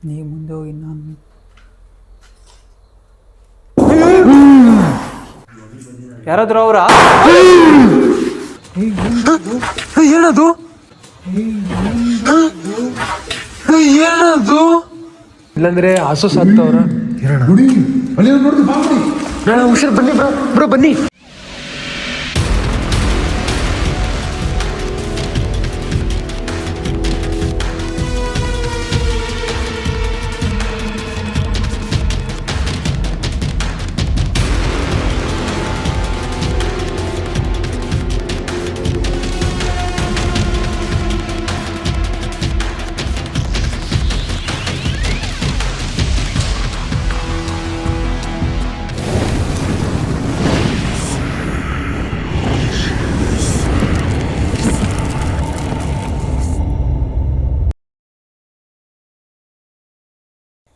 ನೀ ಮುಂದೆ ಹೋಗಿ ನಾನು ಯಾರಾದ್ರೂ ಅವರ ಏನದು ಏನದು ಇಲ್ಲಾಂದ್ರೆ ಹಸು ಸಾಕ್ತವ್ರ ಹುಷಾರ್ ಬನ್ನಿ ಬ್ರೋ ಬನ್ನಿ.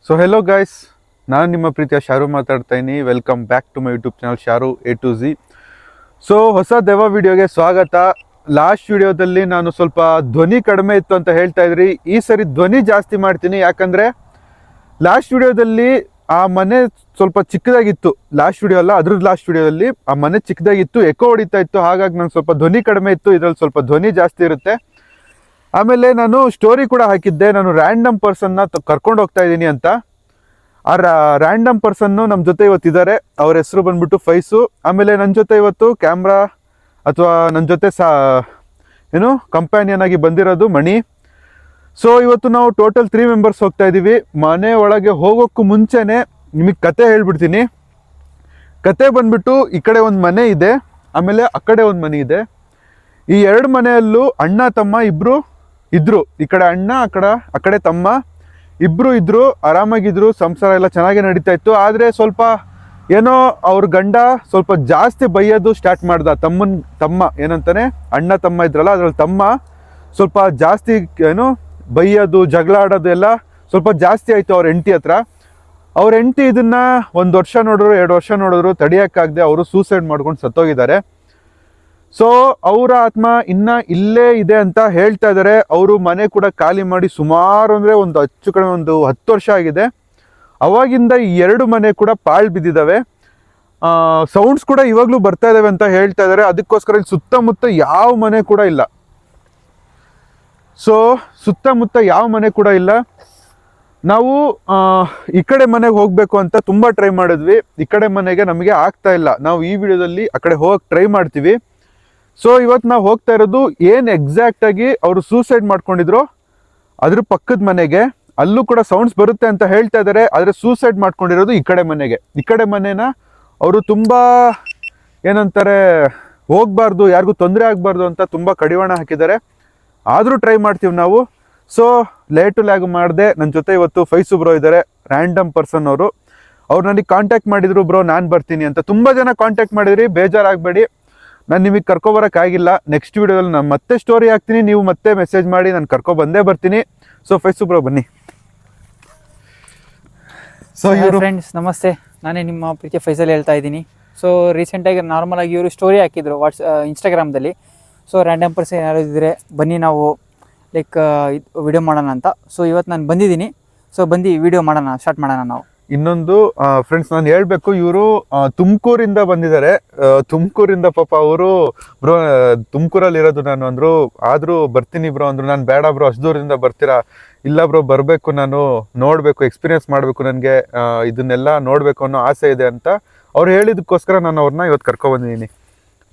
ಸೊ ಹೆಲೋ ಗೈಸ್, ನಾನು ನಿಮ್ಮ ಪ್ರೀತಿಯ ಶಾರು ಮಾತಾಡ್ತಾ ಇದ್ದೀನಿ. Welcome back to my YouTube channel Sharu A to Z. So ಹೊಸ ದೆವ್ವ ವಿಡಿಯೋಗೆ ಸ್ವಾಗತ. ಲಾಸ್ಟ್ ವಿಡಿಯೋದಲ್ಲಿ ನಾನು ಸ್ವಲ್ಪ ಧ್ವನಿ ಕಡಿಮೆ ಇತ್ತು ಅಂತ ಹೇಳ್ತಾ ಇದ್ರಿ. ಈ ಸರಿ ಧ್ವನಿ ಜಾಸ್ತಿ ಮಾಡ್ತೀನಿ, ಯಾಕಂದರೆ ಲಾಸ್ಟ್ ವಿಡಿಯೋದಲ್ಲಿ ಆ ಮನೆ ಸ್ವಲ್ಪ ಚಿಕ್ಕದಾಗಿತ್ತು. ಲಾಸ್ಟ್ ವಿಡಿಯೋ ಅಲ್ಲ, ಅದ್ರದ್ದು ಲಾಸ್ಟ್ ವಿಡಿಯೋದಲ್ಲಿ ಆ ಮನೆ ಚಿಕ್ಕದಾಗಿತ್ತು, ಎಕೋ ಹೊಡಿತಾ ಇತ್ತು. ಹಾಗಾಗಿ ನಾನು ಸ್ವಲ್ಪ ಧ್ವನಿ ಕಡಿಮೆ ಇತ್ತು, ಇದರಲ್ಲಿ ಸ್ವಲ್ಪ ಧ್ವನಿ ಜಾಸ್ತಿ ಇರುತ್ತೆ. ಆಮೇಲೆ ನಾನು ಸ್ಟೋರಿ ಕೂಡ ಹಾಕಿದ್ದೆ, ನಾನು ರ್ಯಾಂಡಮ್ ಪರ್ಸನ್ನ ಕರ್ಕೊಂಡು ಹೋಗ್ತಾ ಇದ್ದೀನಿ ಅಂತ. ಆ ರ್ಯಾಂಡಮ್ ಪರ್ಸನ್ನು ನಮ್ಮ ಜೊತೆ ಇವತ್ತಿದ್ದಾರೆ. ಅವ್ರ ಹೆಸರು ಬಂದ್ಬಿಟ್ಟು ಫೈಸು. ಆಮೇಲೆ ನನ್ನ ಜೊತೆ ಇವತ್ತು ಕ್ಯಾಮ್ರಾ ಅಥವಾ ನನ್ನ ಜೊತೆ ಕಂಪ್ಯಾನಿಯನ್ ಆಗಿ ಬಂದಿರೋದು ಮಣಿ. ಸೊ ಇವತ್ತು ನಾವು ಟೋಟಲ್ 3 ಮೆಂಬರ್ಸ್ ಹೋಗ್ತಾ ಇದ್ದೀವಿ. ಮನೆ ಒಳಗೆ ಹೋಗೋಕ್ಕೂ ಮುಂಚೆನೆ ನಿಮಗೆ ಕತೆ ಹೇಳ್ಬಿಡ್ತೀನಿ. ಕತೆ ಬಂದ್ಬಿಟ್ಟು ಈ ಕಡೆ ಒಂದು ಮನೆ ಇದೆ, ಆಮೇಲೆ ಆ ಕಡೆ ಒಂದು ಮನೆ ಇದೆ. ಈ 2 ಮನೆಯಲ್ಲೂ ಅಣ್ಣ ತಮ್ಮ ಇಬ್ರು ಇದ್ರು. ಈ ಕಡೆ ಅಣ್ಣ, ಆ ಕಡೆ ತಮ್ಮ ಇಬ್ರು ಇದ್ರು, ಆರಾಮಾಗಿದ್ರು, ಸಂಸಾರ ಎಲ್ಲ ಚೆನ್ನಾಗಿ ನಡೀತಾ ಇತ್ತು. ಆದರೆ ಸ್ವಲ್ಪ ಏನೋ ಅವ್ರ ಗಂಡ ಸ್ವಲ್ಪ ಜಾಸ್ತಿ ಬೈಯೋದು ಸ್ಟಾರ್ಟ್ ಮಾಡ್ದ. ತಮ್ಮ ಏನಂತಾನೆ, ಅಣ್ಣ ತಮ್ಮ ಇದ್ರಲ್ಲ ಅದ್ರಲ್ಲಿ ತಮ್ಮ ಸ್ವಲ್ಪ ಜಾಸ್ತಿ ಬೈಯೋದು, ಜಗಳ ಆಡೋದು ಎಲ್ಲ ಸ್ವಲ್ಪ ಜಾಸ್ತಿ ಆಯಿತು ಅವ್ರ ಹೆಂಡತಿ ಹತ್ರ. ಅವ್ರ ಹೆಂಡತಿ ಇದನ್ನ 1 ವರ್ಷ ನೋಡಿದ್ರು, 2 ವರ್ಷ ನೋಡಿದ್ರು, ತಡಿಯೋಕ್ಕಾಗದೆ ಅವರು ಸೂಸೈಡ್ ಮಾಡ್ಕೊಂಡು ಸತ್ತೋಗಿದ್ದಾರೆ. ಸೊ ಅವರ ಆತ್ಮ ಇನ್ನ ಇಲ್ಲೇ ಇದೆ ಅಂತ ಹೇಳ್ತಾ ಇದ್ದಾರೆ. ಅವರು ಮನೆ ಕೂಡ ಖಾಲಿ ಮಾಡಿ ಸುಮಾರು ಅಂದರೆ ಒಂದು ಹೆಚ್ಚು ಕಡಿಮೆ ಒಂದು 10 ವರ್ಷ ಆಗಿದೆ. ಅವಾಗಿಂದ ಈ 2 ಮನೆ ಕೂಡ ಪಾಳು ಬಿದ್ದಿದ್ದಾವೆ. ಸೌಂಡ್ಸ್ ಕೂಡ ಇವಾಗಲೂ ಬರ್ತಾ ಇದ್ದಾವೆ ಅಂತ ಹೇಳ್ತಾ ಇದ್ದಾರೆ. ಅದಕ್ಕೋಸ್ಕರ ಇಲ್ಲಿ ಸುತ್ತಮುತ್ತ ಯಾವ ಮನೆ ಕೂಡ ಇಲ್ಲ. ಸೊ ಸುತ್ತಮುತ್ತ ಯಾವ ಮನೆ ಕೂಡ ಇಲ್ಲ. ನಾವು ಈ ಕಡೆ ಮನೆಗೆ ಹೋಗಬೇಕು ಅಂತ ತುಂಬ ಟ್ರೈ ಮಾಡಿದ್ವಿ. ಈ ಕಡೆ ಮನೆಗೆ ನಮಗೆ ಆಗ್ತಾ ಇಲ್ಲ. ನಾವು ಈ ವಿಡಿಯೋದಲ್ಲಿ ಆ ಕಡೆ ಹೋಗಕ್ಕೆ ಟ್ರೈ ಮಾಡ್ತೀವಿ. ಸೊ ಇವತ್ತು ನಾವು ಹೋಗ್ತಾ ಇರೋದು ಏನು ಎಕ್ಸಾಕ್ಟಾಗಿ ಅವರು ಸೂಸೈಡ್ ಮಾಡ್ಕೊಂಡಿದ್ರು ಅದ್ರ ಪಕ್ಕದ ಮನೆಗೆ. ಅಲ್ಲೂ ಕೂಡ ಸೌಂಡ್ಸ್ ಬರುತ್ತೆ ಅಂತ ಹೇಳ್ತಾ ಇದ್ದಾರೆ. ಆದರೆ ಸೂಸೈಡ್ ಮಾಡ್ಕೊಂಡಿರೋದು ಈ ಕಡೆ ಮನೆಗೆ. ಈ ಕಡೆ ಮನೆನ ಅವರು ತುಂಬ ಏನಂತಾರೆ, ಹೋಗಬಾರ್ದು, ಯಾರಿಗೂ ತೊಂದರೆ ಆಗಬಾರ್ದು ಅಂತ ತುಂಬ ಕಡಿವಾಣ ಹಾಕಿದ್ದಾರೆ. ಆದರೂ ಟ್ರೈ ಮಾಡ್ತೀವಿ ನಾವು. ಸೊ ಲೇಟು ಲ್ಯಾಗ್ ಮಾಡಿದೆ. ನನ್ನ ಜೊತೆ ಇವತ್ತು ಫೈಸು ಬ್ರೋ ಇದ್ದಾರೆ, ರ್ಯಾಂಡಮ್ ಪರ್ಸನ್ ಅವರು. ಅವ್ರು ನನಗೆ ಕಾಂಟ್ಯಾಕ್ಟ್ ಮಾಡಿದ್ರು, ಬ್ರೋ ನಾನು ಬರ್ತೀನಿ ಅಂತ. ತುಂಬ ಜನ ಕಾಂಟ್ಯಾಕ್ಟ್ ಮಾಡಿದ್ರಿ, ಬೇಜಾರಾಗಬೇಡಿ, ನಾನು ನಿಮಗೆ ಕರ್ಕೊಬರೋಕ್ಕಾಗಿಲ್ಲ. ನೆಕ್ಸ್ಟ್ ವಿಡಿಯೋದಲ್ಲಿ ನಾನು ಮತ್ತೆ ಸ್ಟೋರಿ ಹಾಕ್ತೀನಿ, ನೀವು ಮತ್ತೆ ಮೆಸೇಜ್ ಮಾಡಿ, ನಾನು ಕರ್ಕೊಬಂದೇ ಬರ್ತೀನಿ. ಸೊ ಫೈಸು ಬ್ರೋ ಬನ್ನಿ. ಸೊ ಫ್ರೆಂಡ್ಸ್ ನಮಸ್ತೆ, ನಾನೇ ನಿಮ್ಮ ಪ್ರೀತಿಯ ಫೈಸಲ್ ಹೇಳ್ತಾ ಇದ್ದೀನಿ. ಸೊ ರೀಸೆಂಟಾಗಿ ನಾರ್ಮಲಾಗಿ ಇವರು ಸ್ಟೋರಿ ಹಾಕಿದ್ರು ಇನ್ಸ್ಟಾಗ್ರಾಮ್ದಲ್ಲಿ. ಸೊ ರ್ಯಾಂಡಮ್ ಪರ್ಸನ್ ಯಾರು ಇದ್ದರೆ ಬನ್ನಿ ನಾವು ಲೈಕ್ ವಿಡಿಯೋ ಮಾಡೋಣ ಅಂತ. ಸೊ ಇವತ್ತು ನಾನು ಬಂದಿದ್ದೀನಿ. ಸೊ ಬಂದು ವಿಡಿಯೋ ಮಾಡೋಣ, ಸ್ಟಾರ್ಟ್ ಮಾಡೋಣ ನಾವು. ಇನ್ನೊಂದು ಫ್ರೆಂಡ್ಸ್ ನಾನು ಹೇಳ್ಬೇಕು, ಇವರು ತುಮಕೂರಿಂದ ಬಂದಿದ್ದಾರೆ. ತುಮಕೂರಿಂದ ಪಾಪ ಅವರು, ಬ್ರೋ ತುಮಕೂರಲ್ಲಿ ಇರೋದು ನಾನು ಅಂದರು. ಆದರೂ ಬರ್ತೀನಿ ಬ್ರೋ ಅಂದರು. ನಾನು ಬೇಡ ಬ್ರೋ, ಅಷ್ಟು ದೂರದಿಂದ ಬರ್ತೀರಾ? ಇಲ್ಲ ಬ್ರೋ ಬರಬೇಕು, ನಾನು ನೋಡಬೇಕು, ಎಕ್ಸ್ಪೀರಿಯನ್ಸ್ ಮಾಡಬೇಕು, ನನಗೆ ಇದನ್ನೆಲ್ಲ ನೋಡಬೇಕು ಅನ್ನೋ ಆಸೆ ಇದೆ ಅಂತ ಅವ್ರು ಹೇಳಿದಕ್ಕೋಸ್ಕರ ನಾನು ಅವ್ರನ್ನ ಇವತ್ತು ಕರ್ಕೊಬಂದಿದ್ದೀನಿ.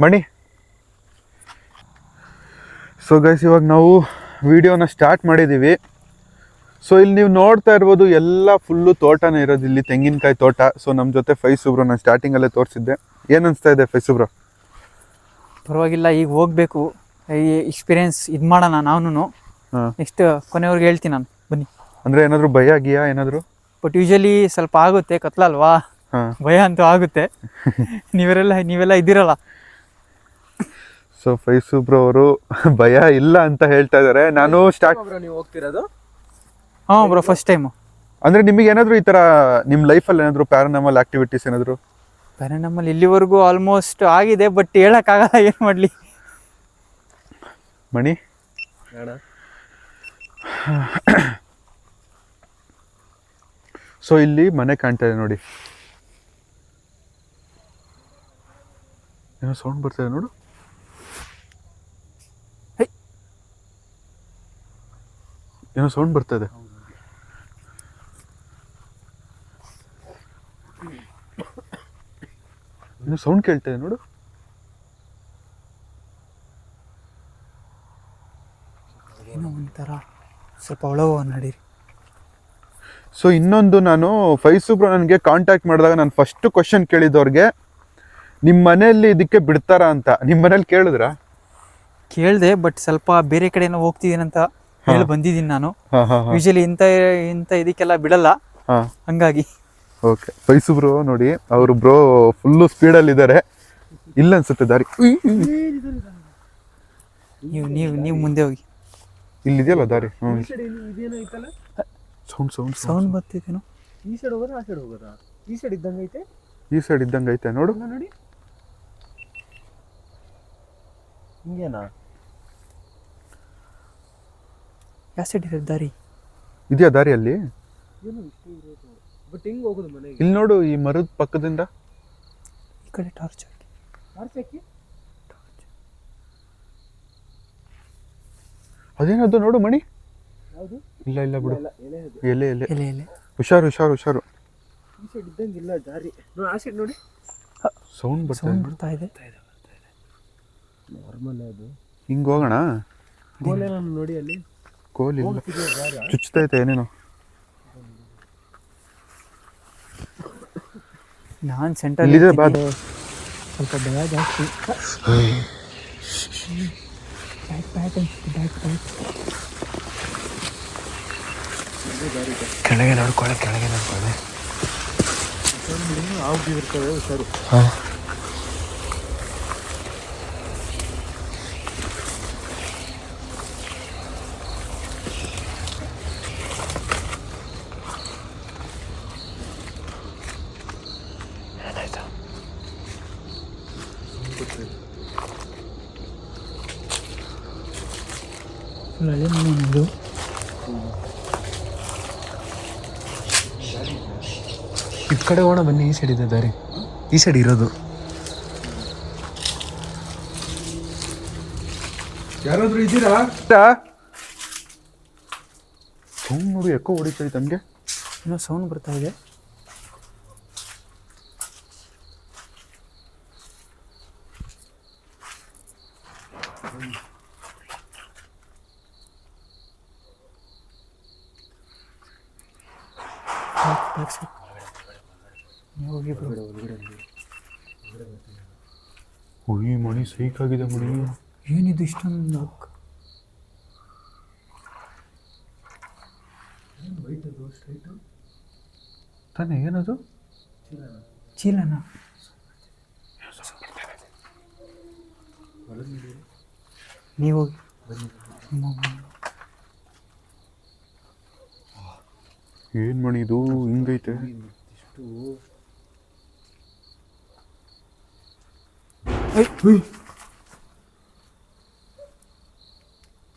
ಮಣಿ. ಸೊ ಗೈಸ್, ಇವಾಗ ನಾವು ವಿಡಿಯೋನ ಸ್ಟಾರ್ಟ್ ಮಾಡಿದ್ದೀವಿ. ಸೊ ಇಲ್ಲಿ ನೀವು ನೋಡ್ತಾ ಇರ್ಬೋದು, ಎಲ್ಲ ಫುಲ್ಲು ತೋಟನೇ ಇರೋದು, ಇಲ್ಲಿ ತೆಂಗಿನಕಾಯಿ ತೋಟ. ಸೊ ನಮ್ಮ ಜೊತೆ ಫೈಸು ಬ್ರೋ, ನಾನು ಸ್ಟಾರ್ಟಿಂಗಲ್ಲೇ ತೋರಿಸಿದ್ದೆ. ಏನು ಅನಿಸ್ತಾ ಇದೆ ಫೈಸು ಬ್ರೋ? ಪರವಾಗಿಲ್ಲ, ಈಗ ಹೋಗಬೇಕು, ಈ ಎಕ್ಸ್ಪೀರಿಯೆನ್ಸ್ ಇದು ಮಾಡೋಣ ನಾವು. ನೆಕ್ಸ್ಟ್ ಕೊನೆಯವ್ರಿಗೆ ಹೇಳ್ತೀನಿ ನಾನು, ಬನ್ನಿ. ಅಂದರೆ ಏನಾದರೂ ಭಯ ಆಗಿಯಾ ಏನಾದರೂ? ಬಟ್ ಯೂಶಲಿ ಸ್ವಲ್ಪ ಆಗುತ್ತೆ, ಕತ್ಲಲ್ವಾ, ಭಯ ಅಂತೂ ಆಗುತ್ತೆ. ನೀವೆಲ್ಲ ಇದ್ದೀರಲ್ಲ. ಸೊ ಫೈಸು ಬ್ರೋ ಅವರು ಭಯ ಇಲ್ಲ ಅಂತ ಹೇಳ್ತಾ ಇದ್ದಾರೆ. ನಾನು ಸ್ಟಾರ್ಟ್ ನೀವು ಹೋಗ್ತಿರೋದು? ಹಾಂ ಬ್ರೋ, ಫಸ್ಟ್ ಟೈಮು. ಅಂದರೆ ನಿಮಗೆ ಏನಾದರೂ ಈ ಥರ ನಿಮ್ಮ ಲೈಫಲ್ಲಿ ಏನಾದರೂ ಪ್ಯಾರಾನಾಮಲ್ ಆ್ಯಕ್ಟಿವಿಟೀಸ್ ಏನಾದರೂ? ಪ್ಯಾರಾನಾಮಲ್ ಇಲ್ಲಿವರೆಗೂ ಆಲ್ಮೋಸ್ಟ್ ಆಗಿದೆ, ಬಟ್ ಹೇಳೋಕ್ಕಾಗಲ್ಲ, ಏನು ಮಾಡಲಿ. ಮಣಿ ಸೊ ಇಲ್ಲಿ ಮನೆ ಕಾಣ್ತಾ ಇದೆ ನೋಡಿ. ಏನೋ ಸೌಂಡ್ ಬರ್ತಾ ಇದೆ ನೋಡು. ಏನೋ ಸೌಂಡ್ ಬರ್ತಾ ಇದೆ. ಏನೋ ಸೌಂಡ್ ಕೇಳ್ತಾ ಇದೆ ನೋಡು. ಏನೋ ಒಂಥರ ಸ್ವಲ್ಪ ಒಳಗೋ ನಡೀರಿ. ಸೊ ಇನ್ನೊಂದು, ನಾನು ಫೈಸೂಬ್ರು ನನಗೆ ಕಾಂಟ್ಯಾಕ್ಟ್ ಮಾಡಿದಾಗ ನಾನು ಫಸ್ಟ್ ಕ್ವಶನ್ ಕೇಳಿದವ್ರಿಗೆ, ನಿಮ್ಮ ಮನೆಯಲ್ಲಿ ಇದಕ್ಕೆ ಬಿಡ್ತಾರಾ ಅಂತ. ನಿಮ್ಮ ಮನೇಲಿ ಕೇಳಿದ್ರಾ? ಕೇಳಿದೆ, ಬಟ್ ಸ್ವಲ್ಪ ಬೇರೆ ಕಡೆ ಏನೋ ಹೋಗ್ತಿದ್ದೀನಿ ಅಂತ ಹೇಳಿ ಬಂದಿದ್ದೀನಿ ನಾನು. ಹಾಂ ಹಾಂ ಯೂಶಲಿ ಇಂಥ ಇದಕ್ಕೆಲ್ಲ ಬಿಡಲ್ಲ, ಹಾಂ. ಹಂಗಾಗಿ. ಓಕೆ, ಫೈಸೂಬ್ರು ನೋಡಿ, ಅವರು ಬ್ರೋ ಫುಲ್ಲು ಸ್ಪೀಡಲ್ಲಿ ಇದ್ದಾರೆ. ಇಲ್ಲ ಅನ್ಸುತ್ತೆ ದಾರಿ. ನೀವು ಮುಂದೆ ಹೋಗಿ. ಇಲ್ಲಿದೆಯಲ್ಲ ದಾರಿ. ಸೌಂಡ್ ಸೌಂಡ್ ಸೌಂಡ್ ಬರ್ತಿದ್ದೇನೋ. ಈ ಸೈಡ್ ಹೋಗೋದಾ ಆ ಸೈಡ್ ಹೋಗೋದಾ? ಈ ಸೈಡ್ ಇದ್ದಂಗೆ ಐತೆ. ಈ ಸೈಡ್ ಇದ್ದಂಗೆ ಐತೆ ನೋಡು. ನೋಡಿ ಹಿಂಗೇನಾ? ಯಾವ ಸೈಡ್ ಇದೆ ದಾರಿ? ಇದೆಯಾ ದಾರಿ ಅಲ್ಲಿ? ಏನು ಇಷ್ಟು ಇರೋದು, ಬಟ್ ಹೆಂಗೆ ಹೋಗೋದು ಮನೆಗೆ? ಇಲ್ಲಿ ನೋಡು, ಈ ಮರದ ಪಕ್ಕದಿಂದ ಈ ಕಡೆ ಟಾರ್ಚ್ ಹಾಕಿ. ಟಾರ್ಚ್ ಹಾಕಿ. ಅದೇನದು ನೋಡು ಮಣಿ. ಯಾವುದು? ಇಲ್ಲ ಇಲ್ಲ ಬಿಡು, ಎಲೆ ಅದು. ಎಲೆ ಎಲೆ. ಎಲೆ ಎಲೆ. ಹುಷಾರು ಹುಷಾರು ಹುಷಾರು. ಈ ಸೈಡ್ ಇದ್ದಂಗೆ ಇಲ್ಲ ದಾರಿ. ನೋಡಿ ಆ ಸೈಡ್ ನೋಡಿ. ಸೌಂಡ್ ಬರ್ತಾ ಇದೆ. ನಾರ್ಮಲ್ ಅದು. ಹಿಂಗೆ ಹೋಗೋಣ. ಕೋಲೆ ನಾನು ನೋಡಿ ಅಲ್ಲಿ. ಕೋಲ್ ಇಲ್ಲ, ಚುಚ್ತೈತೆ ಏನೇನೋ. ನಾನು ಸೆಂಟರ್ ಇಲ್ಲಿದೆ ಬಾದ್. ಸ್ವಲ್ಪ ಭಯ ಜಾಸ್ತಿ. ಕೆಳಗೆ ನೋಡ್ಕೊಳ್ಳೆ, ಕೆಳಗೆ ನೋಡ್ಕೊಳ್ಳೆ. ಇರ್ತವೆ ಹುಷಾರು. ಹಾಂ. ಇದು ಈ ಕಡೆ ಹೋಗೋಣ ಬನ್ನಿ. ಈ ಸೈಡ್ ಇದೆ ದಾರಿ, ಈ ಸೈಡ್ ಇರೋದು. ಯಾರಾದ್ರೂ ಇದ್ದೀರಾ? ಸೌಂಡ್ ನೋಡು, ಎಕ್ಕೋ ಹೊಡಿತೈತೆ ನಮಗೆ. ಏನೋ ಸೌಂಡ್ ಬರ್ತಾ ಇದೆ. ಹುಯಿ ಮಣಿ ಸೈಕಾಗಿದೆ ಮಣಿ. ಏನಿದು ಇಷ್ಟೊಂದು? ತಾನೇ ಏನದು? ಚೀಲನಾ? ನೀವು ಹೋಗಿ. ಏನ್ ಮಣಿ ಇದು ಹಿಂಗೈತೆ?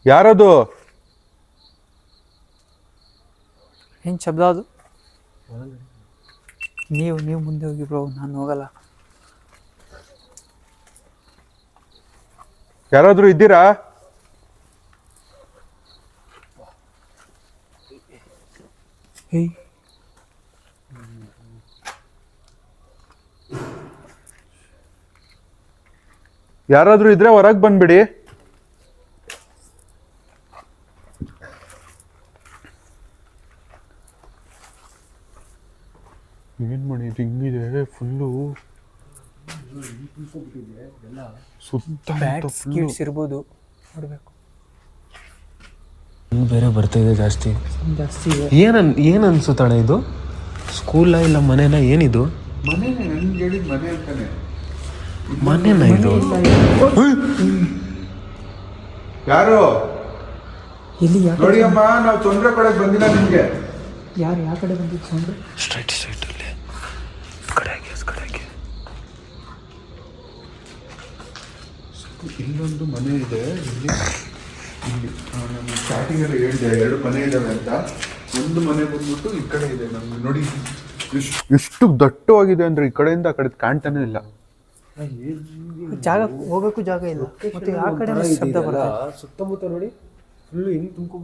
ಯಾರದು? ಏನು ಶಬ್ದ ಅದು? ನೀವು ಮುಂದೆ ಹೋಗಿ ಬ್ರೋ, ನಾನು ಹೋಗಲ್ಲ. ಯಾರಾದ್ರೂ ಇದ್ದೀರಾ? ಏಯ್, ಯಾರಾದ್ರೂ ಇದ್ರೆ ಹೊರಗೆ ಬಂದ್ಬಿಡಿ. ಏನ್ ಮಣಿ ಇದು ಹಿಂಗಿದೆ ಫುಲ್ಲು ಸುತ್ತ ಬ್ಯಾಟ್ಸ್ ಕಿಡ್ಸ್ ಇರ್ಬೋದು, ನೋಡಬೇಕು. ಬೇರೆ ಬರ್ತಾ ಇದೆ ಜಾಸ್ತಿ ಜಾಸ್ತಿ ಇದೆ. ಏನ್ ಅನ್ಸುತ್ತಣ್ಣ ಇದು? ಸ್ಕೂಲ ಇಲ್ಲ ಮನೇನ? ಏನಿದು? ಮನೇನೆ, ನನ್ಗೆ ಹೇಳಿದ ಮನೆ ಅಂತಾನೆ. ಮನೇನ ಇದು? ಯಾರು ಇಲ್ಲಿ ನೋಡಿ ಅಮ್ಮ, ನಾವು ತೊಂದರೆ ಕೊಡಕ್ ಬಂದಿಲ್ಲ ನಿಮ್ಗೆ. ಯಾರು ಯಾವ ಕಡೆ ಬಂದಿದ್ದು ಸೌಂಡು? ಸ್ಟ್ರೈಟಲ್ಲಿ ಕಡೆಗೆ ಇಲ್ಲೊಂದು ಮನೆ ಇದೆ. ಇಲ್ಲಿ ನಾನು ಸ್ಟಾರ್ಟಿಂಗಲ್ಲಿ ಹೇಳಿದೆ 2 ಮನೆ ಇದ್ದಾವೆ ಅಂತ. ಒಂದು ಮನೆ ಬಂದ್ಬಿಟ್ಟು ಈ ಕಡೆ ಇದೆ. ನಮ್ಗೆ ನೋಡಿ ಎಷ್ಟು ದಟ್ಟವಾಗಿದೆ ಅಂದರೆ ಈ ಕಡೆಯಿಂದ ಆ ಕಡೆ ಕಾಣ್ತಾನೆ ಇಲ್ಲ. ಜಾಗ ಹೋಗೋಕ್ಕೂ ಜಾಗ ಇಲ್ಲ. ಮತ್ತೆ ಆ ಕಡೆ ಶಬ್ದ ಬರುತ್ತೆ. ಸುತ್ತಮುತ್ತ ನೋಡಿ ಫುಲ್ಲು ಹಿಂಗೆ ತುಂಬ್ಕೊ.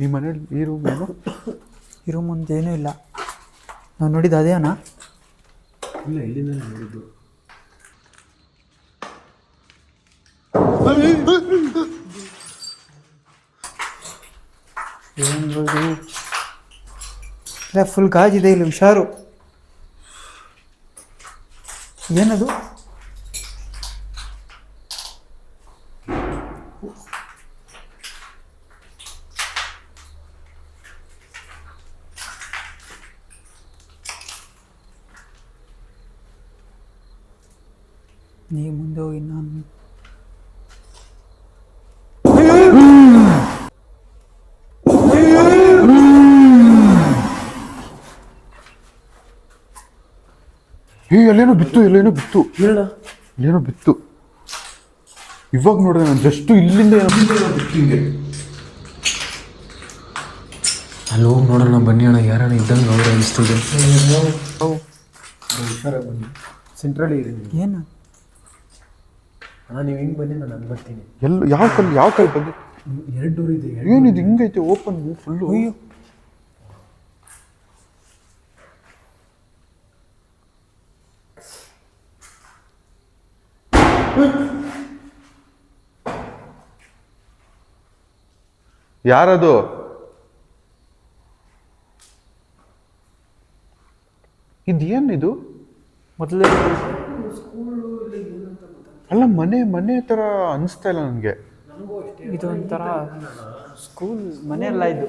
ಈ ಮನೇಲಿ ಈ ರೂಮ್ ಏನು? ಈ ರೂಮ್ ಒಂದು ಏನೂ ಇಲ್ಲ. ನಾವು ನೋಡಿದ್ದು ಅದೇನಾ? ಇಲ್ಲ, ಇಲ್ಲಿಂದ ನೋಡಿದ್ದು. ಇಲ್ಲ, ಫುಲ್ ಗಾಜಿದೆ ಇಲ್ಲಿ, ಹುಷಾರು. ಏನದು? ನೀವು ಮುಂದೆ ಹೋಗಿ ನಾನು ಅಲ್ಲೇನೋ ಬಿತ್ತು ಹೇಳ, ಏನೋ ಬಿತ್ತು. ಇವಾಗ ನೋಡಿದ್ರೆ ನಾನು ಜಸ್ಟ್ ಇಲ್ಲಿಂದ ಬಿತ್ತು ಹಿಂಗೆ. ಅಲ್ಲಿ ಹೋಗಿ ನೋಡೋಣ ಬನ್ನಿ ಅಣ್ಣ. ಯಾರಣ್ಣ ಇದ್ದಂಗೆ ಅವ್ರು ಅನಿಸ್ತಿದೆ. ಸೆಂಟ್ರಲ್ಲಿ ಇದೆ. ಏನು ಅಣ್ಣ ನೀವು ಹಿಂಗೆ ಬನ್ನಿ, ನಾನು ಬರ್ತೀನಿ. ಯಾವ ಕಲ್ ಬಂದು 2 ಡೋರ್ ಇದೆ. ಏನಿದು ಹಿಂಗೈತೆ ಓಪನ್ ಫುಲ್ಲು? ಅಯ್ಯೋ, ಯಾರದು? ಇದೇನಿದು? ಮೊದಲೇ ಅಲ್ಲ, ಮನೆ ಥರ ಅನಿಸ್ತಾ ಇಲ್ಲ ನನಗೆ. ಇದು ಒಂಥರ ಸ್ಕೂಲ್ ಮನೆ ಅಲ್ಲ ಇದು.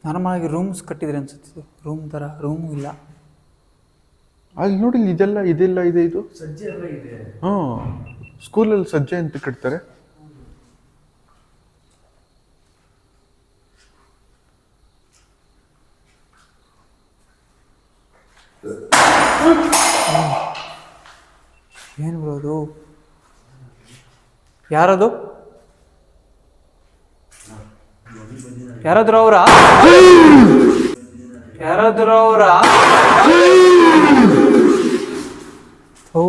ನಾರ್ಮಲಾಗಿ ರೂಮ್ಸ್ ಕಟ್ಟಿದ್ರೆ ಅನ್ಸುತ್ತೆ. ರೂಮ್ ಥರ ರೂಮು ಇಲ್ಲ. ಅಲ್ಲಿ ನೋಡಿ, ಇದೆಲ್ಲ ಇದೆ. ಇದು ಸಜ್ಜೆ ಎಲ್ಲ ಇದೆ. ಹಾಂ, ಸ್ಕೂಲಲ್ಲಿ ಸಜ್ಜೆ ಅಂತ ಕಟ್ತಾರೆ. ಏನು ಬರೋದು? ಯಾರದು? ಯಾರಾದ್ರೂ ಅವರ ಓ,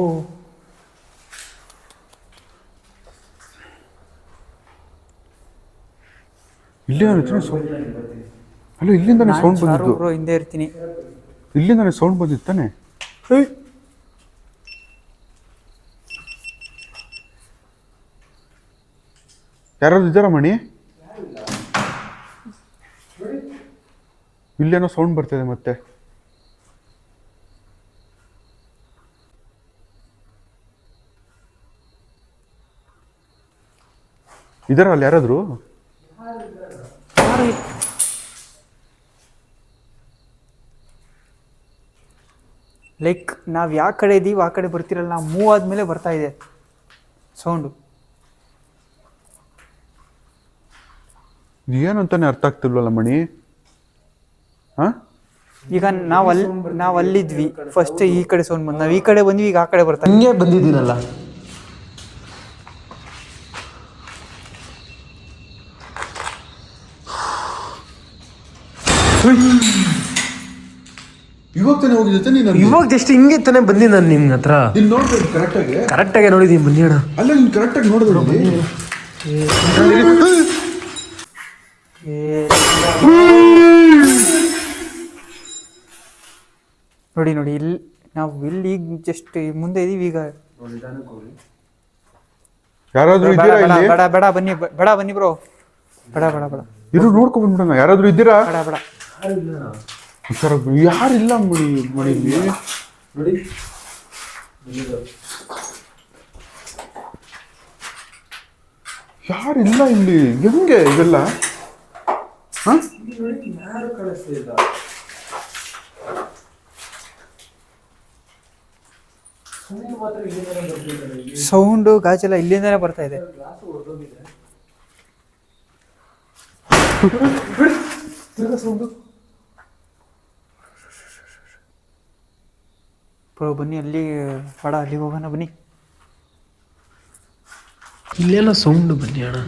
ಇಲ್ಲೇ ಸೌಂಡ್. ಅಲ್ಲ, ಇಲ್ಲಿಂದಾನೆ ಸೌಂಡ್ ಬಂದಿದ್ದು. ಬ್ರೋ ಹಿಂದೆ ಇರ್ತೀನಿ. ಇಲ್ಲಿಂದಾನೆ ಸೌಂಡ್ ಬಂದಿತ್ತಾನೆ. ಯಾರಾದ್ರು ಇದ್ದಾರಾ ಮಣಿ? ಇಲ್ಲೇನೋ ಸೌಂಡ್ ಬರ್ತಿದೆ ಮತ್ತೆ. ಇದಾರ ಅಲ್ಲಿ ಯಾರಾದ್ರು? ಲೈಕ್ ನಾವು ಯಾವ ಕಡೆ ಇದ್ದೀವಿ ಆ ಕಡೆ ಬರ್ತಿರಲ್ಲ. ನಾವು ಮೂವ್ ಆದ್ಮೇಲೆ ಬರ್ತಾ ಇದೆ ಸೌಂಡು. ಏನು ಅಂತಾನೆ ಅರ್ಥ ಆಗ್ತಿಲ್ವಲ್ಲ ಮಣಿ. ಹಾ, ಈಗ ನಾವು ಅಲ್ಲಿದ್ವಿ ಫಸ್ಟ್, ಈ ಕಡೆ ಸೌಂಡ್ ಬಂದು ನಾವು ಈ ಕಡೆ ಬಂದ್ವಿ, ಈಗ ಆ ಕಡೆ ಬರ್ತಾ ಹಿಂಗೆ ಬಂದಿದ್ದೀನಲ್ಲ. ಇವಾಗ ತಾನೇ ಹೋಗಿದ್ದೆ ನೀನು? ಇವಾಗ ಜಸ್ಟ್ ಹಿಂಗೆ ತಾನೇ ಬಂದಿ ನಾನು ನಿಮ್ಮ ಹತ್ರ. ಇಲ್ಲಿ ನೋಡ್ಬೇಕು ಕರೆಕ್ಟಾಗಿ ನೋಡಿದ್ದೀನಿ. ಬನ್ನಿ ಅಣ್ಣ. ಅಲ್ಲ, ನೀನು ಕರೆಕ್ಟಾಗಿ ನೋಡಿದ್ರು. ನೋಡಿ ಇಲ್ಲಿ ನಾವು ಇಲ್ಲಿ ಈಗ ಜಸ್ಟ್ ಮುಂದೆ ಇದೀವಿ. ಈಗ ಯಾರಾದ್ರೂ ಇದ್ದೀರಾ ಇಲ್ಲಿ? ಬೇಡ ಬನ್ನಿ ಬ್ರೋ. ಬೇಡ ಇರು, ನೋಡ್ಕೊಂಡ್ ಬಂದ್ಬಿಡೋಣ. ಯಾರಾದ್ರೂ ಇದ್ದೀರಾ? ಬೇಡ ಯಾರಿಲ್ಲ ಮಣಿಲಿ. ನೋಡಿ, ಯಾರಿಲ್ಲ ಇಲ್ಲಿ. ಹೆಂಗೆ ಇವೆಲ್ಲ? ಯಾರು ಕಾಣಿಸ್ತಿಲ್ಲ. ಸೌಂಡು ಗಾಜೆಲ್ಲ ಇಲ್ಲಿಂದನೇ ಬರ್ತಾ ಇದೆ. ಬ್ರೋ ಬನ್ನಿ, ಅಲ್ಲಿ ಬೇಡ, ಅಲ್ಲಿಗೆ ಹೋಗೋಣ ಬನ್ನಿ. ಇಲ್ಲೇನೋ ಸೌಂಡು, ಬನ್ನಿ ಅಣ್ಣ.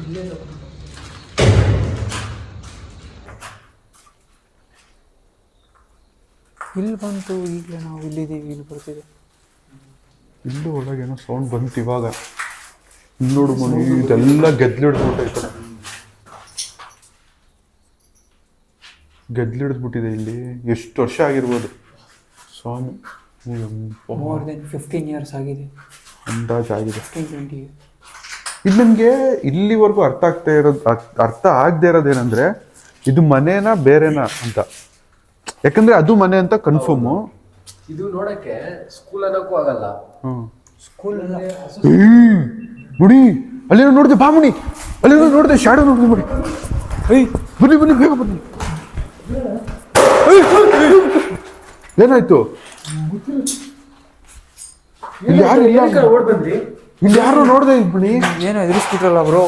ಇಲ್ಲಿ ಬಂತು, ಈಗಲೇ ನಾವು ಇಲ್ಲಿದ್ದೀವಿ, ಇಲ್ಲಿ ಬರ್ತಿದೆ. ಇಲ್ಲೂ ಒಳಗೆ ಏನೋ ಸೌಂಡ್ ಬಂತು ಇವಾಗ. ನೋಡು ಮಣಿ, ಇದೆಲ್ಲ ಗೆದ್ಲಿಡ್ಬಿಟ್ಟೈತೆ, ಗೆದ್ಲಿಡ್ದ್ಬಿಟ್ಟಿದೆ. ಇಲ್ಲಿ ಎಷ್ಟು ವರ್ಷ ಆಗಿರ್ಬೋದು ಸ್ವಾಮಿ, ಮೋರ್ ದೆನ್ 15 years ಆಗಿದೆ, ಅಂದಾಜು ಆಗಿದೆ. 15-20 years. ಇದು ನನಗೆ ಇಲ್ಲಿವರೆಗೂ ಅರ್ಥ ಆಗದೆ ಇರೋದೇನೆಂದ್ರೆ, ಇದು ಮನೇನಾ ಬೇರೆನಾ ಅಂತ. ಯಾಕಂದ್ರೆ ಅದು ಮನೆ ಅಂತ ಕನ್ಫರ್ಮು. ಇದು ನೋಡಕ್ಕೆ ಸ್ಕೂಲ್ ಅನ್ನೋಕ್ಕೂ ಆಗಲ್ಲ. ಸ್ಕೂಲ್ ಮುಡಿ ಅಲ್ಲೇನೋ ನೋಡಿದೆ, ಬಾ ಮುಡಿ, ಅಲ್ಲೇನೋ ನೋಡಿದೆ, ಶಾಡೋ ನೋಡಿದೆ ಮುಡಿ. ಬನ್ನಿ ಬನ್ನಿ, ಬೇಗ ಬನ್ನಿ. ಏನಾಯ್ತು? ಇಲ್ಲಿ ಯಾರು ಇಲ್ಲ, ಇಲ್ಲಿ ಯಾರು ನೋಡ್ದೆ ಬನ್ನಿ. ಏನೋ ಎದುರಿಸ್ಬಿಟ್ರಲ್ಲ ಬ್ರೋ.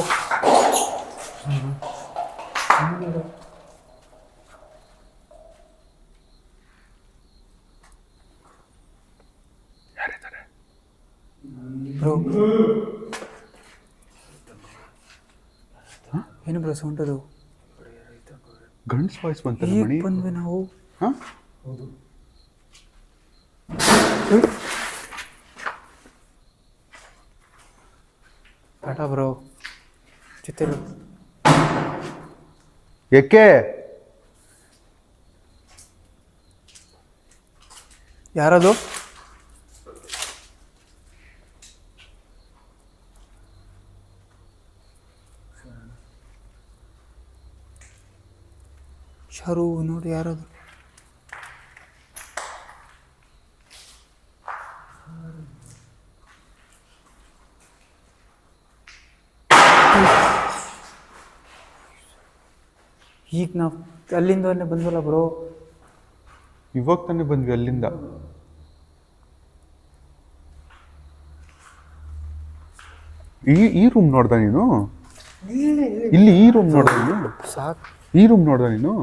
ಬ್ರೋ ಏನು ಬ್ರೋ ಸೌಂಡ್ ಅದು? ಗಂಡ್ಸ್ ವಾಯ್ಸ್ ಬಂತ ಈಗ ಮಣಿ. ಬಂದ್ವಿ ನಾವು. ಟಾಟಾ ಬ್ರೋ, ಚಿತ್ತೂರು. ಏಕೆ ಯಾರದು? ಶಾರು ನೋಡಿ, ಯಾರದು? ಈಗ ನಾವು ಅಲ್ಲಿಂದ ಬಂದ್ವಲ್ಲ ಬ್ರೋ. ಇವಾಗ ತಾನೇ ಬಂದ್ವಿ ಅಲ್ಲಿಂದ. ಈ ರೂಮ್ ನೋಡ್ದ ನೀನು? ಇಲ್ಲಿ ಈ ರೂಮ್ ನೋಡ್ದ ನೀನು? ಸಾಕು. ಈ ರೂಮ್ ನೋಡ್ದ ನೀನು?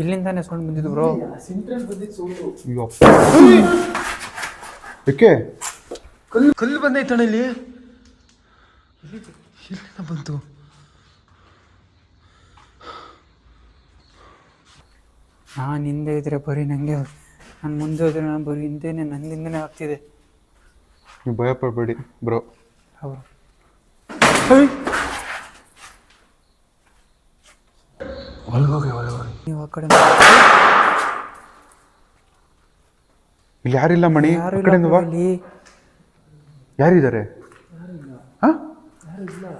ಇಲ್ಲಿಂದಾನೆ ಸೌಂಡ್ ಬಂದಿದ್ದು ಬ್ರೋ. ಯಾಕೆ ಕಲ್ಲು ಬಂದೈತಣ್ಣ ಇಲ್ಲಿ. ಇಲ್ಲಿಂದ ಬಂತು. ನಾನು ಹಿಂದೆ ಇದ್ರೆ ಬರೀ ನನಗೆ, ನಾನು ಮುಂದೆ ಹೋದ್ರೆ ನಾನು ಬರೀ ಹಿಂದೆನೇ, ನನ್ನಿಂದನೇ ಆಗ್ತಿದೆ. ನೀವು ಭಯ ಪಡಬೇಡಿ ಬ್ರೋ. ಹೌದು. ಒಳಗೋಗಿ ನೀವು ಆ ಕಡೆ ಇಲ್ಲಿ ಯಾರಿಲ್ಲ ಮಣಿ. ಯಾರು ಆ ಕಡೆಯಿಂದ ಬಾ. ಇಲ್ಲಿ ಯಾರಿದ್ದಾರೆ?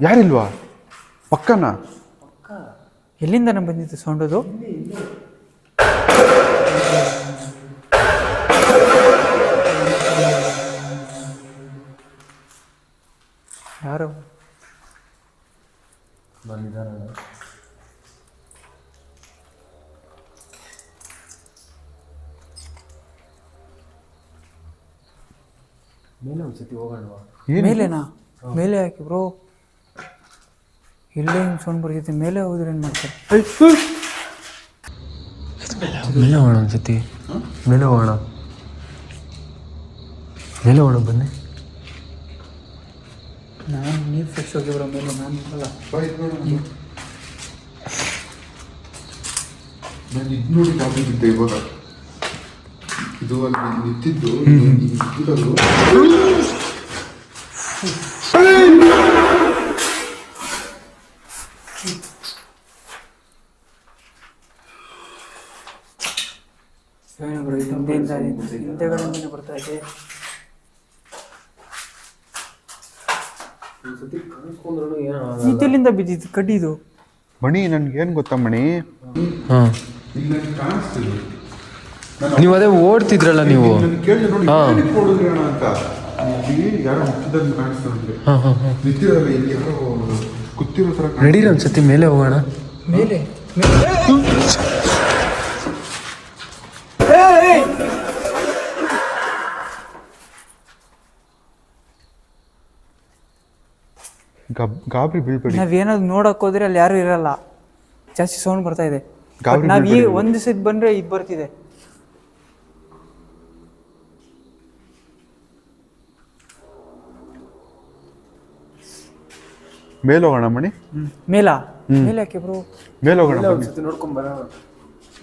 ಯಾರಿಲ್ವಾ? ಪಕ್ಕನಾ? ಎಲ್ಲಿಂದ ನಾನು ಬಂದಿದ್ದು ಸೌಂಡ್ ಅದು? ಯಾರು? ಮೇಲೆ ಒಂದ್ಸತಿ ಹೋಗೋಣವಾ? ಮೇಲೆನಾ? ಮೇಲೆ ಹಾಕಿ ಬ್ರೋ. ಇಲ್ಲೇ ಹಿಂಗೆ ಸೌಂಡ್ ಬರ್ತಿದ್ದೆ, ಮೇಲೆ ಹೋದ್ರೆ ಏನು ಮಾಡ್ತಾರೆ? ಮೇಲೆ ಹೋಗೋಣ ಒಂದ್ಸತಿ. ಮೇಲೆ ಹೋಗೋಣ, ಮೇಲೆ ಹೋಗೋಣ ಬನ್ನಿ. ನಾನು ನೀವು ಫ್ರೆಶ್ ಹೋಗಿ ಬರೋ ಮೇಲೆ ನಾನು ಅಲ್ಲ. ನಾನು ಇದು ನೋಡಿ ಕಾಪಿದ್ದೆ ಇವಾಗ. ಇದು ಅಲ್ಲಿ ನಿಂತಿದ್ದು ಹಿಂದೆಗಳಿಂದನೇ ಬರ್ತಾ ಇದೆ. ಇದೆಲ್ಲಿಂದ ಬಿದ್ದಿದ್ದು ಕಡ್ಡಿದು? ಮಣಿ ನನ್ಗೆ ಏನ್ ಗೊತ್ತಾ ಮಣಿ, ಹಾಂ ನೀವು ಅದೇ ಓಡ್ತಿದ್ರಲ್ಲ ನೀವು. ಕೇಳಿದೆ ನೋಡಿ, ಹಾಂ ಓಡಿದ್ರಣ ಅಂತ. ಇಲ್ಲಿ ಯಾರೋ ಮುಖ್ಯದಲ್ಲಿ ಕಾಣಿಸ್ತಾರೆ, ಹಾಂ ಹಾಂ ಹಾಂ ನಿಂತಿರಲ್ಲ, ಇಲ್ಲಿ ಯಾರೋ ಕೂತಿರೋ ಥರ. ನಡೀರಿ ಒಂದ್ಸತಿ ಮೇಲೆ ಹೋಗೋಣ. ಮೇಲೆ ಗಾಬರಿ ಬೀಳ್ಬೇಡಿ. ನಾವೇನಾದ್ರು ನೋಡಕ್ ಹೋದ್ರೆ ಅಲ್ಲಿ ಯಾರು ಇರಲ್ಲ, ಜಾಸ್ತಿ ಸೌಂಡ್ ಬರ್ತಾ ಇದೆ. ಗಾಬರಿ ನಾವ್ ಈ ಬೀಳ್ಬೇಡಿ. ಒಂದ್ ದಿವಸಕ್ಕೆ ಬಂದ್ರೆ ಇದು ಬರ್ತಿದೆ. ಮೇಲೆ ಹೋಗೋಣ ಮಣಿ, ಮೇಲ ಮೇಲೆ ಯಾಕೆ ಬ್ರೋ? ಮೇಲೆ ಹೋಗೋಣ ಬನ್ನಿ.